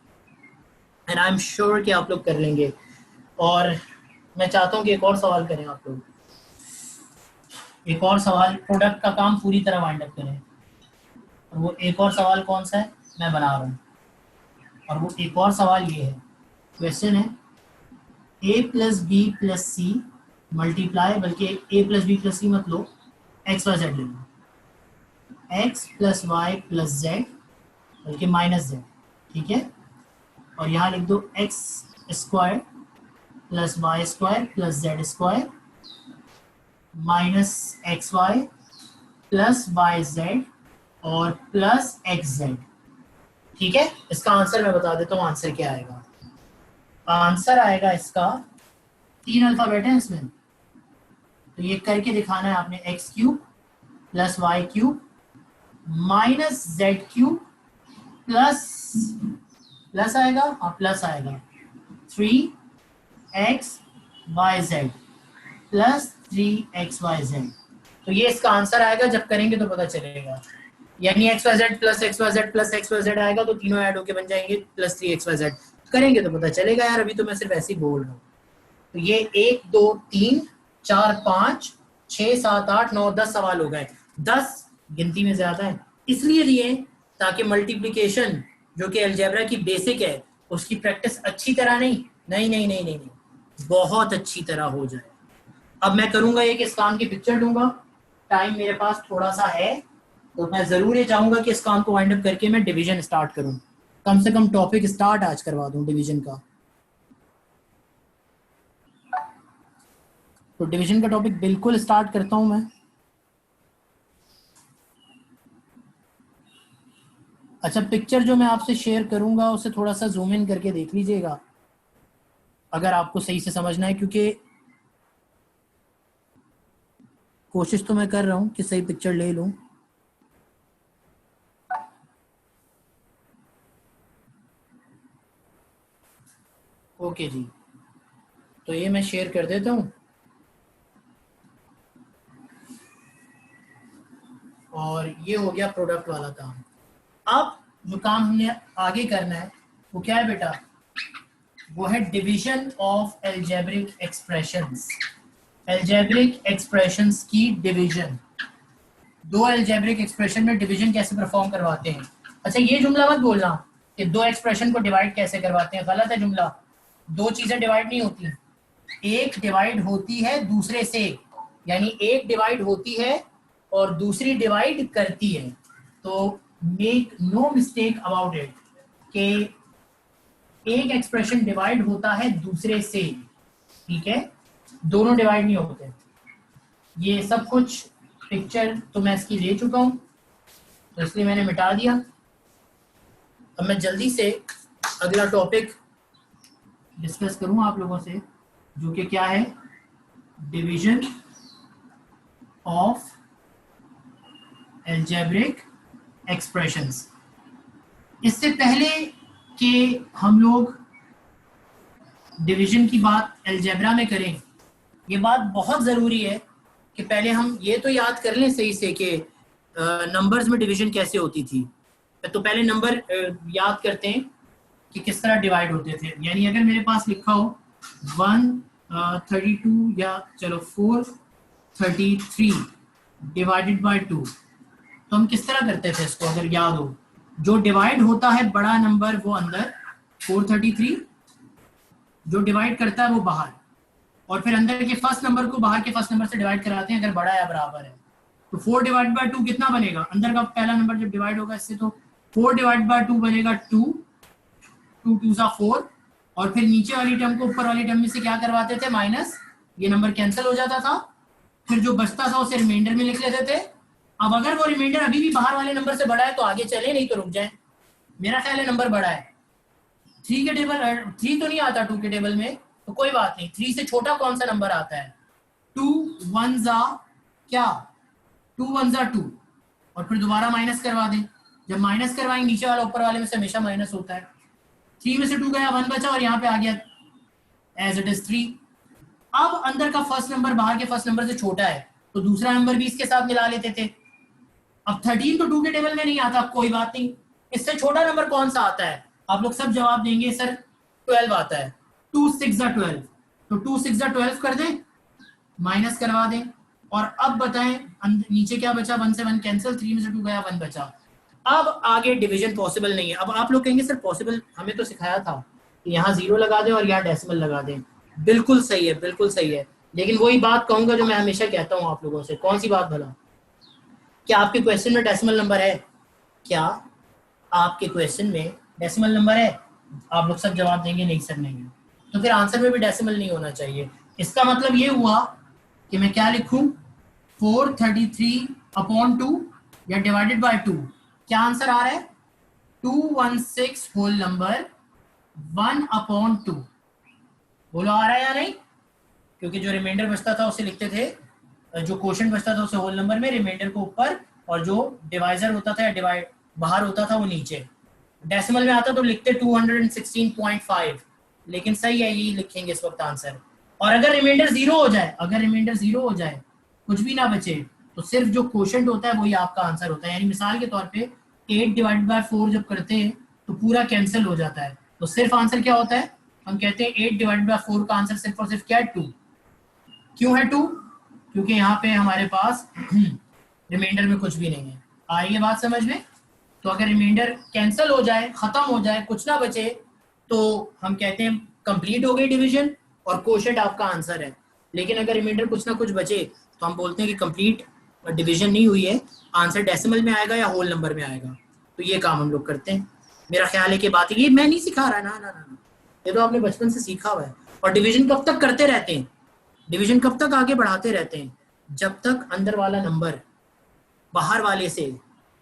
एंड आई एम श्योर कि आप लोग कर लेंगे। और मैं चाहता हूँ कि एक और सवाल करें आप लोग, एक और सवाल, प्रोडक्ट का काम पूरी तरह वाइंड अप करें। और वो एक और सवाल कौन सा है, मैं बना रहा हूँ, और वो एक और सवाल ये है, क्वेश्चन है a plus b plus c multiply, बल्कि a plus b plus c मत लो, एक्स वाई जेड ले लो, x plus y plus z बल्कि माइनस जेड, ठीक है। और यहाँ लिख दो x square plus y square plus z square minus x y plus y z और प्लस एक्स जेड, ठीक है। इसका आंसर मैं बता देता हूँ, आंसर क्या आएगा। आंसर आएगा इसका 3 अल्फाबेट है इसमें, तो ये करके दिखाना है आपने, x cube plus y cube minus z cube plus आएगा, हाँ प्लस आएगा 3x y z plus 3x y z। तो ये इसका आंसर आएगा, जब करेंगे तो पता चलेगा। यानी x y z plus x y z plus x y z आएगा, तो तीनों ऐड होके बन जाएंगे प्लस 3x y z। करेंगे तो पता चलेगा यार, अभी तो मैं सिर्फ ऐसे ही बोल रहा हूँ। तो ये 1 2 3 4 5 6 7 8 9 10 सवाल हो गए। 10 गिनती में ज्यादा है, इसलिए दिए ताकि मल्टीप्लिकेशन जो कि अलजेब्रा की बेसिक है उसकी प्रैक्टिस अच्छी तरह नहीं बहुत अच्छी तरह हो जाए। अब मैं करूंगा ये कि इस काम की पिक्चर दूंगा, टाइम मेरे पास थोड़ा सा है, तो मैं जरूर ये चाहूंगा कि इस काम को वाइंड अप करके मैं डिवीजन स्टार्ट करूं, कम से कम टॉपिक स्टार्ट आज करवा दूं डिवीजन का। तो डिवीजन का टॉपिक बिल्कुल स्टार्ट करता हूं मैं। अच्छा, पिक्चर जो मैं आपसे शेयर करूंगा उसे थोड़ा सा जूम इन करके देख लीजिएगा अगर आपको सही से समझना है, क्योंकि कोशिश तो मैं कर रहा हूं कि सही पिक्चर ले लूं। ओके जी, तो ये मैं शेयर कर देता हूं, और ये हो गया प्रोडक्ट वाला काम। अब जो काम हमने आगे करना है वो क्या है बेटा, वो है division of algebraic expressions. Algebraic expressions की डिवीजन, 2 अलजेब्रिक एक्सप्रेशन में डिवीजन कैसे परफॉर्म करवाते हैं। अच्छा, ये जुमला मत बोलना कि 2 एक्सप्रेशन को डिवाइड कैसे करवाते हैं, गलत है जुमला। 2 चीजें डिवाइड नहीं होती, एक डिवाइड होती है दूसरे से, यानी एक डिवाइड होती है और दूसरी डिवाइड करती है। तो make no mistake about it कि एक एक्सप्रेशन डिवाइड होता है दूसरे से, ठीक है, दोनों डिवाइड नहीं होते। ये सब कुछ पिक्चर तो मैं इसकी ले चुका हूं, तो इसलिए मैंने मिटा दिया। अब मैं जल्दी से अगला टॉपिक डिस्कस करूं आप लोगों से, जो कि क्या है, डिवीजन ऑफ अलजेब्रिक एक्सप्रेशंस। इससे पहले कि हम लोग डिवीजन की बात अलजेब्रा में करें, ये बात बहुत ज़रूरी है कि पहले हम ये तो याद कर लें सही से कि नंबर्स में डिवीजन कैसे होती थी। तो पहले नंबर याद करते हैं कि किस तरह डिवाइड होते थे। यानी अगर मेरे पास लिखा हो 132 या चलो 433 डिवाइडेड बाय 2, तो हम किस तरह करते थे इसको, अगर याद हो, जो डिवाइड होता है बड़ा नंबर वो अंदर, 433 जो डिवाइड करता है वो बाहर, और फिर अंदर के फर्स्ट नंबर को बाहर के फर्स्ट नंबर से डिवाइड कराते हैं अगर बड़ा या बराबर है। तो 4 डिवाइड बाय 2 कितना बनेगा, अंदर का पहला नंबर जब डिवाइड होगा इससे, तो 4 डिवाइड बाय 2 बनेगा 2, 2 2 सा 4, और फिर नीचे वाली टर्म को ऊपर वाली टर्म में से क्या करवाते थे, माइनस, ये नंबर कैंसिल हो जाता था, फिर जो बचता था उसे रिमाइंडर में लिख लेते थे। अब अगर वो रिमाइंडर अभी भी बाहर वाले नंबर से बड़ा है तो आगे चले, नहीं तो रुक जाए। मेरा ख्याल है नंबर बड़ा है, 3 के टेबल 3 तो नहीं आता 2 के टेबल में, तो कोई बात नहीं। 3 से छोटा कौन सा नंबर आता है? 2 1 जा क्या 2 1 जा 2, और फिर दोबारा माइनस करवा दें। जब माइनस करवाएंगे नीचे वाला ऊपर वाले में से हमेशा माइनस होता है। 3 में से 2 गया 1 बचा और यहाँ पे आ गया एज इट इज 3। अब अंदर का फर्स्ट नंबर बाहर के फर्स्ट नंबर से छोटा है तो दूसरा नंबर भी इसके साथ मिला लेते थे। अब 13 तो 2 के टेबल में नहीं आता, कोई बात नहीं। इससे छोटा नंबर कौन सा आता है? आप लोग सब जवाब देंगे सर 12 आता है। 2 6 जा 12, तो 2 6 जा 12 कर दें, माइनस करवा दें। और अब बताएं नीचे क्या बचा? 1 से 1 कैंसिल, 3 में से 2 गया 1 बचा। अब आगे डिवीजन पॉसिबल नहीं है। अब आप लोग कहेंगे सर पॉसिबल, हमें तो सिखाया था कि यहाँ 0 लगा दें और यहाँ डेसिमल लगा दें। बिल्कुल सही है, बिल्कुल सही है, लेकिन वही बात कहूंगा जो मैं हमेशा कहता हूँ आप लोगों से। कौन सी बात भला? क्या आपके क्वेश्चन में डेसिमल नंबर है? क्या आपके क्वेश्चन में डेसिमल नंबर है? आप लोग सब जवाब देंगे नहीं सर नहीं है, तो फिर आंसर में भी डेसिमल नहीं होना चाहिए। इसका मतलब ये हुआ कि मैं क्या लिखूं? 433/2 या डिवाइडेड बाय 2। क्या आंसर आ रहा है? 216 होल नंबर 1/2। बोलो आ रहा है या नहीं? क्योंकि जो रिमाइंडर बचता था उसे लिखते थे, जो क्वोशंट बचता था उसे होल नंबर में, रिमाइंडर को ऊपर, और जो डिवाइजर होता था या डिवाइड बाहर होता था वो नीचे। डेसिमल में आता तो लिखते 216.5, लेकिन सही है यही लिखेंगे इस वक्त आंसर। और अगर रिमाइंडर 0 हो जाए, अगर रिमाइंडर 0 हो जाए, कुछ भी ना बचे, तो सिर्फ जो क्वोशंट होता है वही आपका आंसर होता है। यानी मिसाल के तौर पे 8 डिवाइडेड बाय 4 जब करते हैं तो पूरा कैंसिल हो जाता है, तो सिर्फ आंसर क्या होता है? हम कहते हैं 8 डिवाइडेड बाय 4 का आंसर सिर्फ और सिर्फ क्या है? 2। क्यों है 2? क्योंकि यहाँ पे हमारे पास रिमाइंडर में कुछ भी नहीं है। आ रही है बात समझ में? तो अगर रिमाइंडर कैंसिल हो जाए, खत्म हो जाए, कुछ ना बचे, तो हम कहते हैं कंप्लीट हो गई डिवीजन और क्वोशंट आपका आंसर है। लेकिन अगर रिमाइंडर कुछ ना कुछ बचे तो हम बोलते हैं कि कंप्लीट डिवीजन नहीं हुई है, आंसर डेसिमल में आएगा या होल नंबर में आएगा। तो ये काम हम लोग करते हैं। मेरा ख्याल है कि बात ये मैं नहीं सिखा रहा, ना ना ना, ये तो आपने बचपन से सीखा हुआ है। और डिवीजन कब तक करते रहते हैं? डिवीजन कब तक आगे बढ़ाते रहते हैं? जब तक अंदर वाला नंबर बाहर वाले से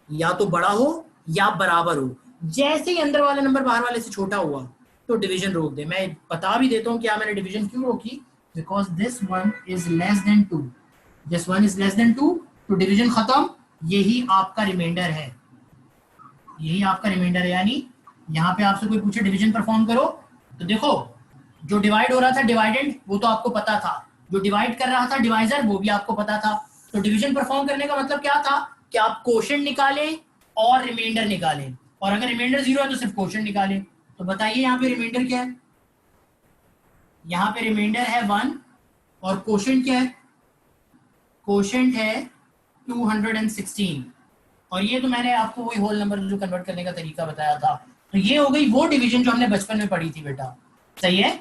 या तो बड़ा हो या बराबर हो। जैसे ही अंदर वाला नंबर बाहर वाले से छोटा हुआ तो डिवीजन रोक दे। मैं बता भी देता हूँ क्या मैंने डिवीजन क्यों रोकी, because this one is less than 2, this one is less than 2, तो डिवीजन खत्म। यही आपका रिमाइंडर है, यही आपका रिमाइंडर है। यानी यहाँ पे आपसे कोई पूछे डिवीजन परफॉर्म करो, तो देखो जो डिवाइड हो रहा था डिवाइडेंड वो तो आपको पता था, जो डिवाइड कर रहा था डिवाइजर वो भी आपको पता था। तो डिवीजन परफॉर्म करने का मतलब क्या था कि आप क्वोशंट निकालें और रिमाइंडर निकालें, और अगर रिमाइंडर 0 है तो सिर्फ क्वोशंट निकालें। तो बताइए यहाँ पे रिमाइंडर क्या है? यहाँ पे रिमाइंडर है 1 और क्वोशंट क्या है? क्वोशंट है 216। और ये तो मैंने आपको वही होल नंबर जो कन्वर्ट करने का तरीका बताया था। तो ये हो गई वो डिवीजन जो हमने बचपन में पढ़ी थी बेटा, सही है?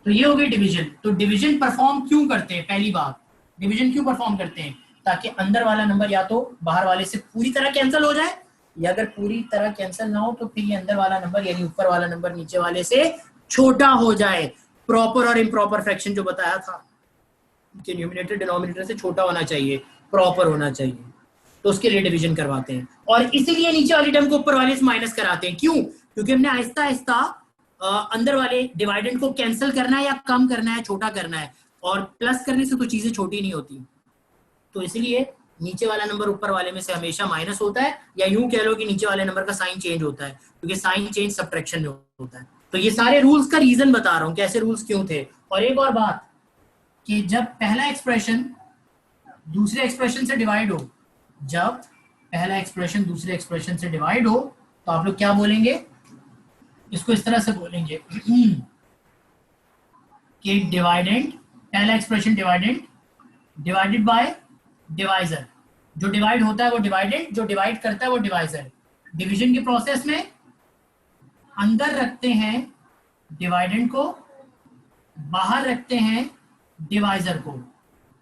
तो ये हो गई डिवीजन। तो डिवीजन परफॉर्म क्यों करते हैं? पहली बात, डिवीजन क्यों परफॉर्म करते हैं? ताकि अंदर वाला नंबर या तो बाहर वाले से पूरी तरह कैंसिल हो जाए, या अगर पूरी तरह कैंसिल ना हो तो फिर ये अंदर वाला नंबर यानी ऊपर वाला नंबर नीचे वाले से छोटा हो जाए। प्रॉपर और इम्प्रॉपर फ्रैक्शन जो बताया था कि न्यूमरेटर डिनोमिनेटर से छोटा होना चाहिए, प्रॉपर होना चाहिए, तो उसके लिए डिवीजन करवाते हैं। और इसीलिए नीचे वाली टर्म को ऊपर वाले से माइनस कराते हैं। क्यों? क्योंकि हमने आहिस्ता आहिस्ता अंदर वाले डिवाइडेंड को कैंसिल करना है या कम करना है, छोटा करना है, और प्लस करने से तो चीजें छोटी नहीं होती। तो इसलिए नीचे वाला नंबर ऊपर वाले में से हमेशा माइनस होता है, या यूं कह लो कि नीचे वाले नंबर का साइन चेंज होता है, क्योंकि साइन चेंज सब्ट्रैक्शन में होता है। तो ये सारे रूल्स का रीजन बता रहा हूं, कैसे रूल्स क्यों थे। और एक और बात कि जब पहला एक्सप्रेशन दूसरे एक्सप्रेशन से डिवाइड हो, जब पहला एक्सप्रेशन दूसरे एक्सप्रेशन से डिवाइड हो, तो आप लोग क्या बोलेंगे? इसको इस तरह से बोलेंगे कि डिवाइडेंड, पहला expression dividend divided by divisor. जो डिवाइड होता है वो डिवाइडेंड, जो डिवाइड करता है वो डिवाइजर। डिवीजन के प्रोसेस में अंदर रखते हैं डिवाइडेंड को, बाहर रखते हैं डिवाइजर को।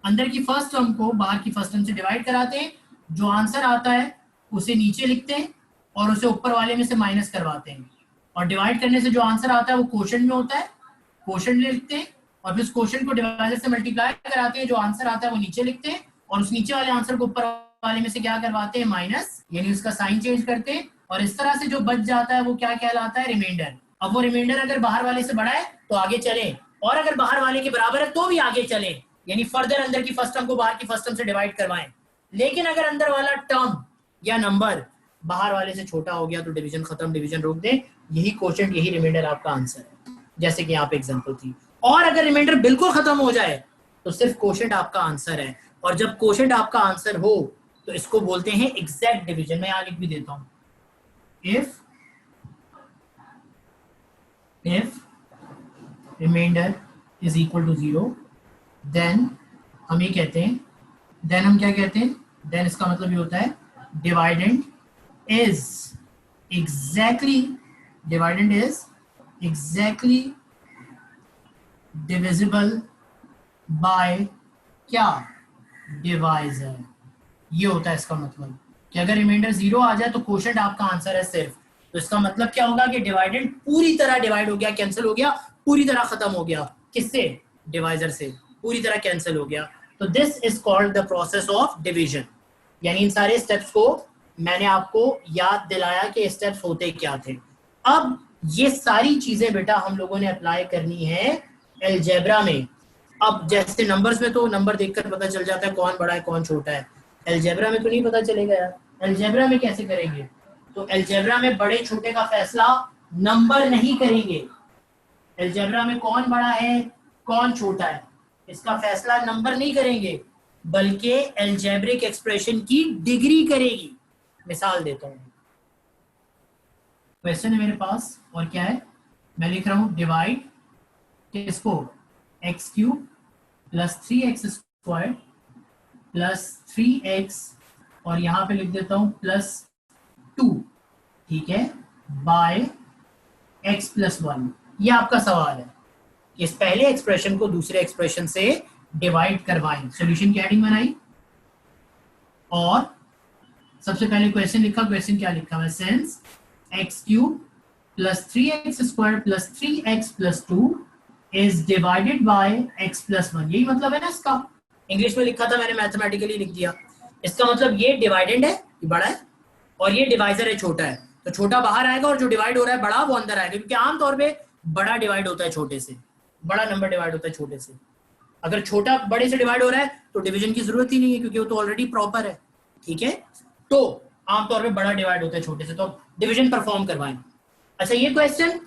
अंदर की फर्स्ट टर्म को बाहर की फर्स्ट टर्म से डिवाइड कराते हैं, जो आंसर आता है उसे नीचे लिखते हैं और उसे ऊपर वाले में से माइनस करवाते हैं। और डिवाइड करने से जो आंसर आता है वो क्वोशंट में होता है, क्वोशंट में लिखते हैं, और फिर उस क्वोशंट को डिवाइजर से मल्टीप्लाई कराते हैं, जो आंसर आता है वो नीचे लिखते हैं, और उस नीचे वाले आंसर को ऊपर वाले में से क्या करवाते हैं? माइनस, यानी उसका साइन चेंज करते हैं। और इस तरह से जो बच जाता है वो क्या कहलाता है? रिमाइंडर। अब वो रिमाइंडर अगर बाहर वाले से बड़ा है तो आगे चले, और अगर बाहर वाले के बराबर है तो भी आगे चले, यानी फर्दर अंदर की फर्स्ट टर्म को बाहर की फर्स्ट टर्म से डिवाइड करवाएं। लेकिन अगर अंदर वाला टर्म या नंबर बाहर वाले से छोटा हो गया तो डिवीजन खत्म, डिवीजन रोक दें। यही क्वोशंट, यही रिमाइंडर आपका आंसर है, जैसे कि यहाँ पे एग्जांपल थी। और अगर रिमाइंडर बिल्कुल खत्म हो जाए तो सिर्फ क्वोशंट आपका आंसर है, और जब क्वोशंट आपका आंसर हो तो इसको बोलते हैं एग्जैक्ट डिवीजन। मैं यहाँ लिख भी देता हूँ, if remainder is equal to 0 then हम ये कहते हैं, देन हम क्या कहते हैं, देन इसका मतलब ये होता है dividend is exactly divisible by क्या, डिवाइजर। ये होता है इसका मतलब कि अगर रिमाइंडर 0 आ जाए तो क्वोशंट आपका आंसर है सिर्फ, तो इसका मतलब क्या होगा कि डिवाइडेंड पूरी तरह डिवाइड हो गया, कैंसिल हो गया, पूरी तरह खत्म हो गया। किससे? डिवाइजर से, पूरी तरह कैंसिल हो गया। तो this is called the process of division. यानी इन सारे स्टेप्स को मैंने आपको याद दिलाया कि स्टेप्स होते क्या थे। अब ये सारी चीजें बेटा हम लोगों ने अप्लाई करनी है अलजेब्रा में। अब जैसे नंबर्स में तो नंबर देखकर पता चल जाता है कौन बड़ा है कौन छोटा है, अलजेब्रा में तो नहीं पता चलेगा यार। अलजेब्रा में कैसे करेंगे? तो अलजेब्रा में बड़े छोटे का फैसला नंबर नहीं करेंगे। अलजेब्रा में कौन बड़ा है कौन छोटा है इसका फैसला नंबर नहीं करेंगे, बल्कि अलजेब्रिक एक्सप्रेशन की डिग्री करेगी। मिसाल देता हूं, क्वेश्चन है मेरे पास और क्या है, मैं लिख रहा हूं डिवाइड किसको, x cube plus 3x square plus 3x और यहां पे लिख देता हूं प्लस 2, ठीक है, बाय x प्लस 1। ये आपका सवाल है कि इस पहले एक्सप्रेशन को दूसरे एक्सप्रेशन से डिवाइड करवाएं। सॉल्यूशन की हेडिंग बनाई और सबसे पहले क्वेश्चन लिखा। क्वेश्चन क्या लिखा है, since x cube plus 3x square plus 3x plus 2 is divided by x plus 1। यही मतलब है ना इसका। इंग्लिश में लिखा था मैंने, मैथमेटिकली लिख दिया। इसका मतलब ये डिवाइडेंड है, ये बड़ा है, और ये डिवाइजर है, छोटा है। तो छोटा बाहर आएगा और जो डिवाइड हो रहा है बड़ा वो अंदर आएगा, क्योंकि आमतौर पे बड़ा डिवाइड होता है छोटे से, बड़ा नंबर डिवाइड होता है छोटे से। अगर छोटा बड़े से डिवाइड हो रहा है तो डिवीजन की जरूरत ही नहीं है, क्योंकि वो तो ऑलरेडी प्रॉपर है, ठीक है। तो आमतौर पे बड़ा डिवाइड होता है छोटे से, तो डिवीजन परफॉर्म करवाएं। अच्छा, ये क्वेश्चन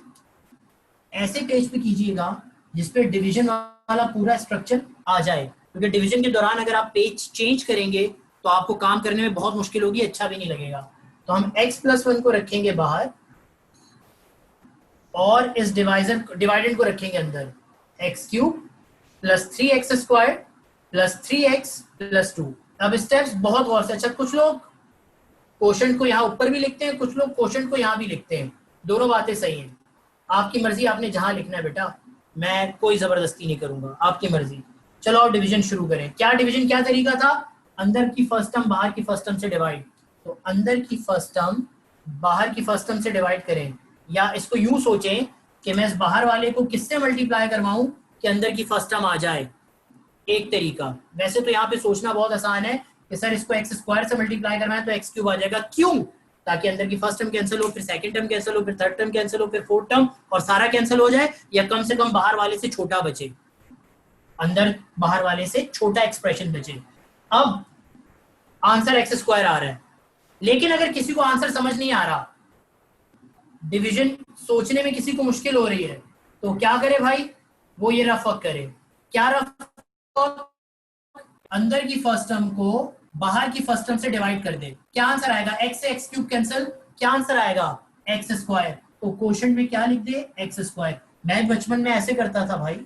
ऐसे पेज पे कीजिएगा जिसपे डिवीजन वाला पूरा स्ट्रक्चर आ जाए, क्योंकि डिवीजन के दौरान अगर आप पेज चेंज करेंगे तो आपको काम करने में बहुत मुश्किल होगी, अच्छा भी नहीं लगेगा। तो हम x प्लस 1 को रखेंगे बाहर और इस डिवाइडेंड को रखेंगे अंदर, x cube plus 3x square plus 3x plus 2। अब स्टेप्स बहुत गौर से, अच्छा कुछ लोग क्वोशंट को यहाँ ऊपर भी लिखते हैं, कुछ लोग क्वोशंट को यहाँ भी लिखते हैं, दोनों बातें सही हैं। आपकी मर्जी, आपने जहां लिखना है बेटा, मैं कोई जबरदस्ती नहीं करूंगा, आपकी मर्जी। चलो अब डिवीजन शुरू करें। क्या डिवीजन, क्या तरीका था, अंदर की फर्स्ट टर्म बाहर की फर्स्ट टर्म से डिवाइड। तो अंदर की फर्स्ट टर्म बाहर की फर्स्ट टर्म से डिवाइड करें, या इसको यूं सोचें कि मैं इस बाहर वाले को किससे मल्टीप्लाई करवाऊं कि अंदर की फर्स्ट टर्म आ जाए। एक तरीका, वैसे तो यहाँ पे सोचना बहुत आसान है कि सर इसको एक्स स्क्वायर से मल्टीप्लाई करना है तो एक्स क्यूब आ जाएगा। क्यों? ताकि अंदर की फर्स्ट टर्म कैंसिल हो, फिर सेकंड टर्म कैंसिल हो, फिर थर्ड टर्म कैंसिल हो, फिर फोर्थ टर्म, और सारा कैंसिल हो जाए, या कम से कम बाहर वाले से छोटा बचे, अंदर बाहर वाले से छोटा एक्सप्रेशन बचे। अब आंसर एक्स स्क्वायर आ रहा है, लेकिन अगर किसी को आंसर समझ नहीं आ रहा, डिवीजन सोचने में किसी को मुश्किल हो रही है, तो क्या करे भाई, वो ये रफ वर्क करे। क्या रफ वर्क? अंदर की फर्स्ट टर्म को बाहर की फर्स्ट टर्म से डिवाइड कर दे। क्या आंसर आएगा, x से x क्यूब कैंसिल, क्या आंसर आएगा, x स्क्वायर। तो क्वोशंट में क्या लिख दे, x स्क्वायर। मैं बचपन में ऐसे करता था भाई,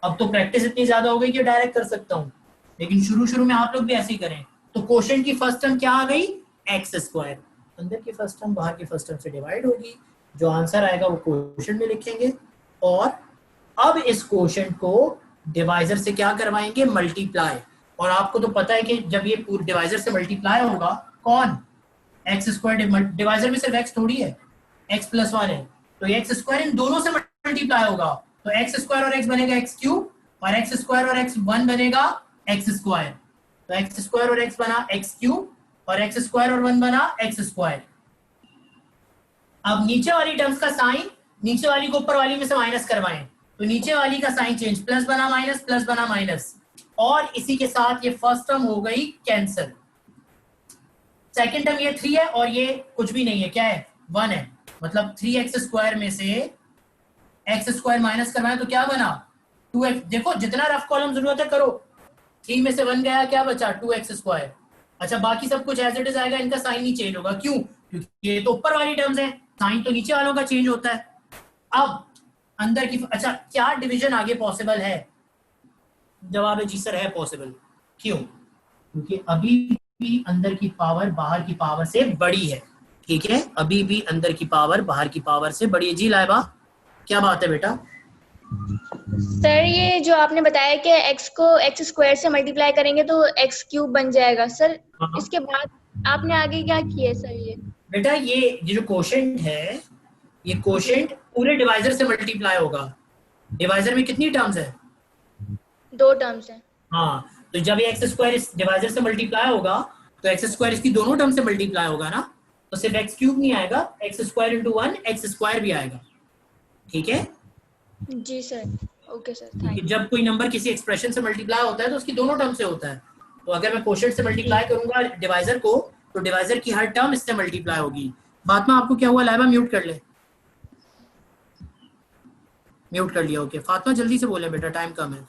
अब तो प्रैक्टिस इतनी ज्यादा हो गई कि डायरेक्ट कर सकता हूँ, लेकिन शुरू में आप लोग भी ऐसे ही करें। तो क्वोशंट की फर्स्ट टर्म क्या आ गई, x स्क्वायर। अंदर की फर्स्ट टर्म बाहर की फर्स्ट टर्म से डिवाइड होगी, जो आंसर आएगा वो क्वोशंट में लिखेंगे, और अब इस क्वोशंट को डिवाइजर से क्या करवाएंगे, मल्टीप्लाई। और आपको तो पता है कि जब ये पूरे डिवाइजर से मल्टीप्लाई होगा, कौन, एक्स स्क्वायर, डिवाइजर में सिर्फ एक्स थोड़ी है, एक्स प्लस 1 है, तो एक्स स्क्वायर इन दोनों से मल्टीप्लाई होगा। तो एक्स स्क्वायर और एक्स बनेगा एक्स क्यूब, और एक्स स्क्वायर और एक्स 1 बनेगा एक्स स्क्वायर। तो एक्स स्क्वायर और एक्स बना एक्स क्यूब, और एक्स स्क्वायर और 1 बना एक्स स्क्वायर। अब नीचे वाली टर्म्स का साइन नीचे वाली को ऊपर वाली में से माइनस करवाएं तो नीचे वाली का साइन चेंज, प्लस बना माइनस, प्लस बना माइनस, और इसी के साथ ये फर्स्ट टर्म हो गई कैंसिल। सेकेंड टर्म ये 3 है और ये कुछ भी नहीं है, क्या है 1 है, मतलब 3x स्क्वायर में से x स्क्वायर माइनस करवाएं तो क्या बना 2x। देखो जितना रफ कॉलम जरूरत है करो, 3 में से 1 गया, क्या बचा 2x स्क्वायर। अच्छा बाकी सब कुछ एज इट इज आएगा, इनका साइन नहीं चेंज होगा, क्यों, क्योंकि ये तो ऊपर वाली टर्म्स है, साइन तो नीचे वालों का चेंज होता है। अब अंदर की, अच्छा क्या डिवीजन आगे पॉसिबल है, जवाब है जी सर है पॉसिबल, क्यों, क्योंकि अभी भी अंदर की पावर बाहर की पावर से बड़ी है, ठीक है, अभी भी अंदर की पावर बाहर की पावर से बड़ी है। जी लाइबा क्या बात है बेटा। सर ये जो आपने बताया कि x को x स्क्वायर से मल्टीप्लाई करेंगे तो x क्यूब बन जाएगा सर, इसके बाद आपने आगे क्या किया सर? ये बेटा ये जो कोशेंट है, ये कोशेंट पूरे डिवाइजर से मल्टीप्लाई होगा। डिवाइजर में कितनी टर्म्स है, 2 टर्म्स है। हाँ, तो जब ये एक्स स्क्वायर इस डिवाइजर से मल्टीप्लाई होगा तो एक्स स्क्वायर इसकी दोनों टर्म से मल्टीप्लाई होगा ना, तो सिर्फ एक्स क्यूब नहीं आएगा, x square into 1 x square भी आएगा, ठीक है। जी sir, okay sir, thank you. जब कोई नंबर किसी एक्सप्रेशन से मल्टीप्लाई होता है तो उसकी दोनों टर्म से होता है, तो अगर मैं कोशेंट से मल्टीप्लाई करूंगा डिवाइजर को तो डिवाइजर की हर टर्म इससे मल्टीप्लाई होगी। फातिमा आपको क्या हुआ, लाइबा म्यूट कर ले, म्यूट कर लिया, ओके। फातिमा जल्दी से बोले बेटा, टाइम कम है।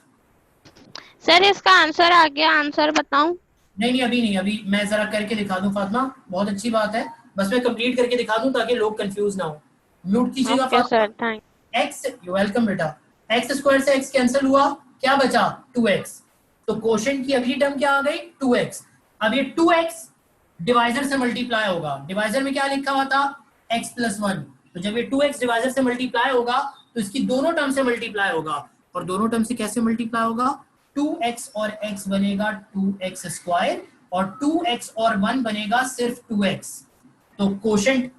सर इसका आंसर आ गया, आंसर बताऊं? नहीं अभी नहीं, अभी मैं जरा करके दिखा दूं। फातिमा बहुत अच्छी बात है, बस मैं कंप्लीट करके दिखा दूं ताकि लोग कंफ्यूज ना हो। म्यूट कीजिएगा okay Fatima. Sir, thank x, you welcome बेटा। एक्स स्क्वायर से एक्स कैंसिल हुआ, क्या बचा 2x, तो कोशेंट की अगली टर्म क्या आ गई 2x। अब ये 2x डिवाइजर से मल्टीप्लाई होगा, डिवाइजर में क्या लिखा हुआ था x + 1, तो जब ये 2x डिवाइजर से मल्टीप्लाई होगा तो इसकी दोनों टर्म से मल्टीप्लाई होगा, और दोनों टर्म से कैसे मल्टीप्लाई होगा, 2x और x बनेगा 2x स्क्वायर, और 2x और 1 बनेगा सिर्फ 2x, तो कोशेंट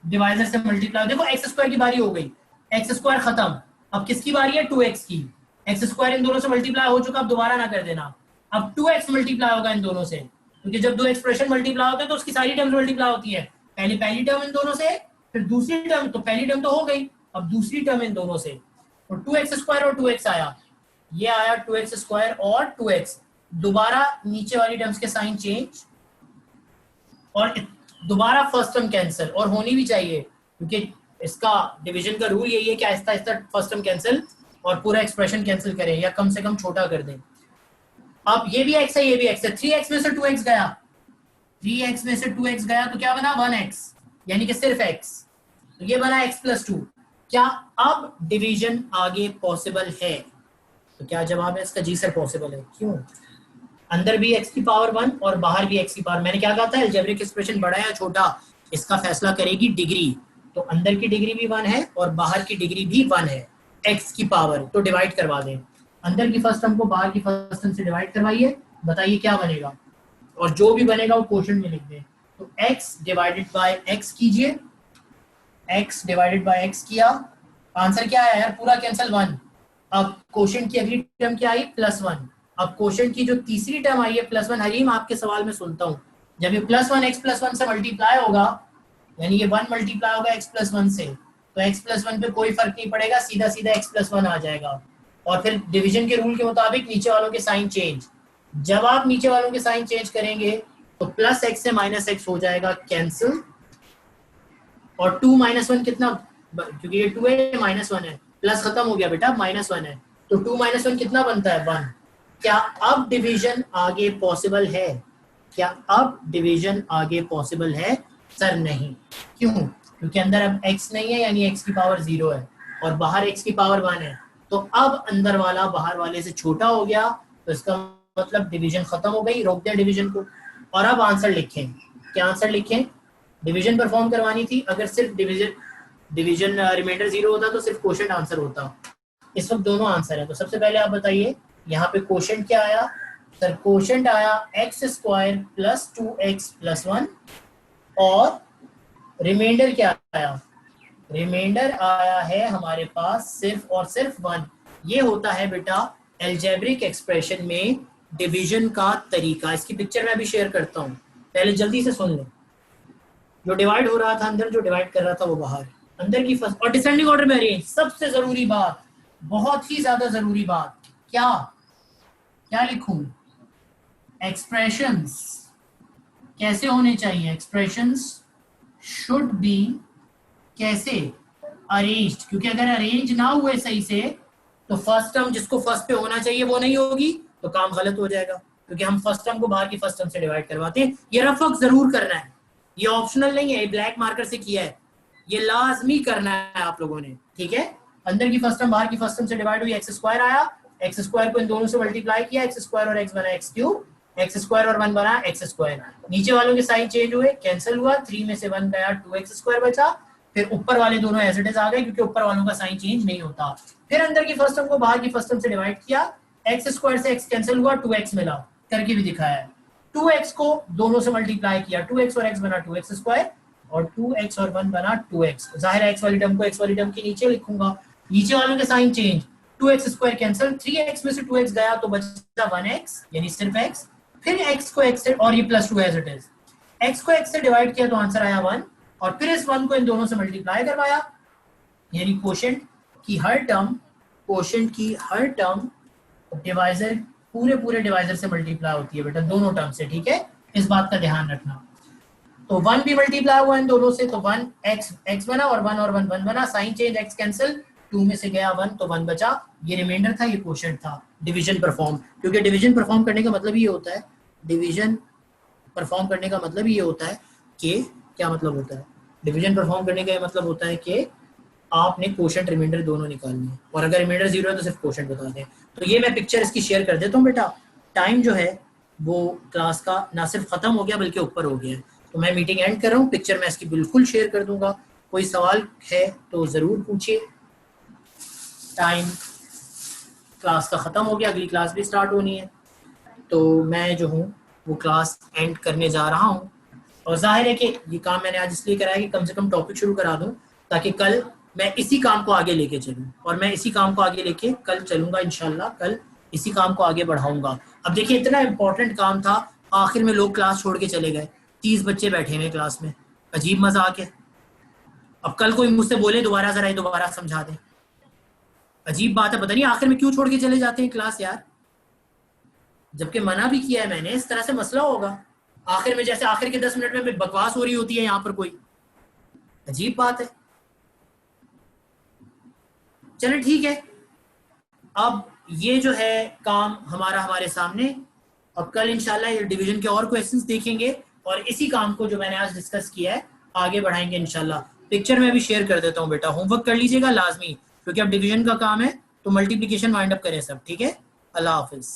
डिवाइजर से मल्टीप्लाई। देखो x स्क्वायर की बारी हो गई, x स्क्वायर खत्म, अब किसकी बारी है 2x की, x स्क्वायर इन दोनों से मल्टीप्लाई हो चुका, अब दोबारा ना कर देना, अब 2x मल्टीप्लाई होगा इन दोनों से, क्योंकि जब दो एक्सप्रेशन मल्टीप्लाई होते हैं तो उसकी सारी टर्म मल्टीप्लाई होती है, पहली टर्म इन दोनों से, फिर दूसरी टर्म, तो पहली टर्म तो हो गई, अब दूसरी टर्म इन दोनों से, तो 2x स्क्वायर और 2x आया, ये आया 2x स्क्वायर और 2x, दोबारा नीचे वाली टर्म्स के साइन चेंज, और दोबारा फर्स्ट टर्म कैंसिल, और होनी भी चाहिए क्योंकि इसका डिवीजन का रूल यही है कि Aahista Aahista first term cancel और पूरा एक्सप्रेशन कैंसिल करें या कम से कम छोटा कर दें। अब ये भी x है, ये भी x है, 3x में से 2x गया, 3x में से 2x गया तो क्या बना 1x, यानी कि सिर्फ x, तो ये बना x + 2। क्या अब डिवीजन आगे पॉसिबल है, तो क्या जवाब है इसका, जी सर पॉसिबल है। क्यों, अंदर भी x की पावर 1 और बाहर भी x की पावर, मैंने क्या कहा था अलजेब्रिक एक्सप्रेशन बड़ा या छोटा इसका फैसला करेगी डिग्री, तो अंदर की डिग्री भी 1 है और बाहर की डिग्री भी 1 है, x की पावर, तो डिवाइड करवा दें, अंदर की फर्स्ट टर्म को बाहर की फर्स्ट टर्म से डिवाइड करवाइए, बताइए क्या बनेगा, और जो भी बनेगा वो क्वोशंट में लिख दें, तो x डिवाइडेड बाय x कीजिए, x डिवाइडेड बाय x किया, आंसर क्या आया यार, पूरा कैंसिल 1, अब क्वोशंट की अगली टर्म क्या आई +1, अब क्वोशंट की जो तीसरी टर्म आई है +1, हरीम आपके सवाल में सुनता हूँ, जब ये +1 x + 1 से मल्टीप्लाई होगा, यानी ये 1 मल्टीप्लाई होगा x + 1 से, तो x + 1 पे कोई फर्क नहीं पड़ेगा, सीधा सीधा x + 1 आ जाएगा, और फिर डिवीजन के रूल के मुताबिक नीचे वालों के साइन चेंज, जब आप नीचे वालों के साइन चेंज करेंगे तो +x से -x हो जाएगा कैंसिल, और 2 - 1 कितना, क्योंकि ये 2 है -1 है, प्लस खत्म हो गया बेटा, -1 है, तो 2 - 1 कितना बनता है 1। क्या अब डिवीजन आगे पॉसिबल है, क्या अब डिवीजन आगे पॉसिबल है, सर नहीं, क्यों, क्योंकि अंदर अब x नहीं है, यानी x की पावर 0 है और बाहर x की पावर 1 है, तो अब अंदर वाला बाहर वाले से छोटा हो गया, तो इसका मतलब डिवीजन खत्म हो गई, रोक दिया डिवीजन को। और अब आंसर लिखें, क्या आंसर लिखें, डिवीजन परफॉर्म करवानी थी, अगर सिर्फ डिवीजन रिमाइंडर 0 होता तो सिर्फ क्वोशंट आंसर होता, इस वक्त दोनों आंसर है, तो सबसे पहले आप बताइए यहाँ पे क्वोशंट क्या आया, सर क्वोशंट आया x² + 2x + 1, और रिमाइंडर क्या आया, रिमाइंडर आया है हमारे पास सिर्फ और सिर्फ 1। ये होता है बेटा अलजेब्रिक एक्सप्रेशन में डिवीजन का तरीका, इसकी पिक्चर मैं भी शेयर करता हूँ, पहले जल्दी से सुन लो, जो डिवाइड हो रहा था अंदर, जो डिवाइड कर रहा था वो बाहर, अंदर की फर्स्ट और डिसेंडिंग ऑर्डर में अरेंज। सबसे जरूरी बात, बहुत ही ज्यादा जरूरी बात, क्या क्या लिखूं? एक्सप्रेशंस कैसे होने चाहिए? एक्सप्रेशंस शुड बी कैसे? अरेंज्ड, क्योंकि अगर अरेंज ना हुए सही से तो फर्स्ट टर्म जिसको फर्स्ट पे होना चाहिए वो नहीं होगी, तो काम गलत हो जाएगा, क्योंकि हम फर्स्ट टर्म को बाहर की फर्स्ट टर्म से डिवाइड करवाते हैं। ये रफ वर्क जरूर करना है, ये ऑप्शनल नहीं है, ब्लैक मार्कर से किया है, ये लाजमी करना है आप लोगों ने, ठीक है। अंदर की फर्स्ट टर्म बाहर की फर्स्ट टर्म से डिवाइड हुई, एक्स स्क्वायर आया, एक्स स्क्वायर को इन दोनों से मल्टीप्लाई किया, एक्स स्क्वायर और एक्स बना एक्स क्यूब, एक्स स्क्वायर और 1 बना एक्स स्क्वायर। नीचे वालों के साइन चेंज हुए, कैंसिल हुआ, 3 में से 1 गया, 2x स्क्वायर बचा। फिर ऊपर वाले दोनों एज इट इज आ गए, क्योंकि ऊपर वालों का साइन चेंज नहीं होता। फिर अंदर की फर्स्ट टर्म को बाहर की फर्स्ट टर्म से डिवाइड किया, एक्स स्क्वायर से एक्स कैंसिल हुआ, 2x मिला, करके भी दिखाया है। 2x को दोनों से मल्टीप्लाई किया, 2x और x बना 2x स्क्वायर, और 2x और 1 बना 2x। जाहिर है x वाली टर्म को x वाली टर्म के नीचे लिखूंगा। नीचे वालों के sign change, 2x square cancel, 3x में से 2x गया तो बचा 1x, यानी सिर्फ x। फिर x को x से, और ये plus 2 as it is, x को x से डिवाइड किया तो आंसर आया 1, और फिर इस 1 को इन दोनों से मल्टीप्लाई करवाया, यानी कोशेंट की हर टर्म डिवाइजर पूरे डिवाइजर से मल्टीप्लाई होती है बेटा, दोनों टर्म से, ठीक है, इस बात का ध्यान रखना। तो 1 भी मल्टीप्लाई हुआ इन दोनों से, तो 1 x बना, और 1 और 1 बना, साइन चेंज, x कैंसिल, 2 में से गया 1 तो 1 बचा, ये रिमाइंडर था, ये कोशेंट था। डिवीजन परफॉर्म, क्योंकि डिवीजन परफॉर्म करने का मतलब ये होता है, डिवीजन परफॉर्म करने का मतलब ये होता है कि क्या मतलब होता है? डिवीजन परफॉर्म करने का ये मतलब होता है कि आपने कोशेंट रिमाइंडर दोनों निकालनी है, और अगर रिमाइंडर 0 है तो सिर्फ कोशेंट बता दें। तो ये मैं पिक्चर इसकी शेयर कर देता हूँ बेटा। टाइम जो है वो क्लास का ना सिर्फ खत्म हो गया बल्कि ऊपर हो गया है, तो मैं मीटिंग एंड कर रहा हूँ, पिक्चर मैं इसकी बिल्कुल शेयर कर दूंगा। कोई सवाल है तो जरूर पूछिए। टाइम क्लास का खत्म हो गया, अगली क्लास भी स्टार्ट होनी है, तो मैं जो हूँ वो क्लास एंड करने जा रहा हूँ। और जाहिर है कि ये काम मैंने आज इसलिए कराया कि कम से कम टॉपिक शुरू करा दूं, ताकि कल मैं इसी काम को आगे लेके चलूं, और मैं इसी काम को आगे लेके कल चलूंगा इंशाल्लाह, कल इसी काम को आगे बढ़ाऊंगा। अब देखिए इतना इंपॉर्टेंट काम था, आखिर में लोग क्लास छोड़ के चले गए, 30 बच्चे बैठे हुए क्लास में, अजीब मजाक है। अब कल कोई मुझसे बोले दोबारा जरा दोबारा समझा दें, अजीब बात है, पता नहीं आखिर में क्यों छोड़ के चले जाते हैं क्लास यार, जबकि मना भी किया है मैंने, इस तरह से मसला होगा। आखिर में जैसे आखिर के 10 मिनट में बकवास हो रही होती है यहाँ पर, कोई अजीब बात है। चलो ठीक है, अब ये जो है काम हमारे सामने, अब कल इंशाल्लाह ये डिवीजन के और क्वेश्चंस देखेंगे, और इसी काम को जो मैंने आज डिस्कस किया है आगे बढ़ाएंगे इंशाल्लाह। पिक्चर में भी शेयर कर देता हूँ बेटा, होमवर्क कर लीजिएगा लाजमी, क्योंकि अब डिवीजन का काम है, तो मल्टीप्लिकेशन वाइंड अप करें सब, ठीक है। अल्लाह हाफिज।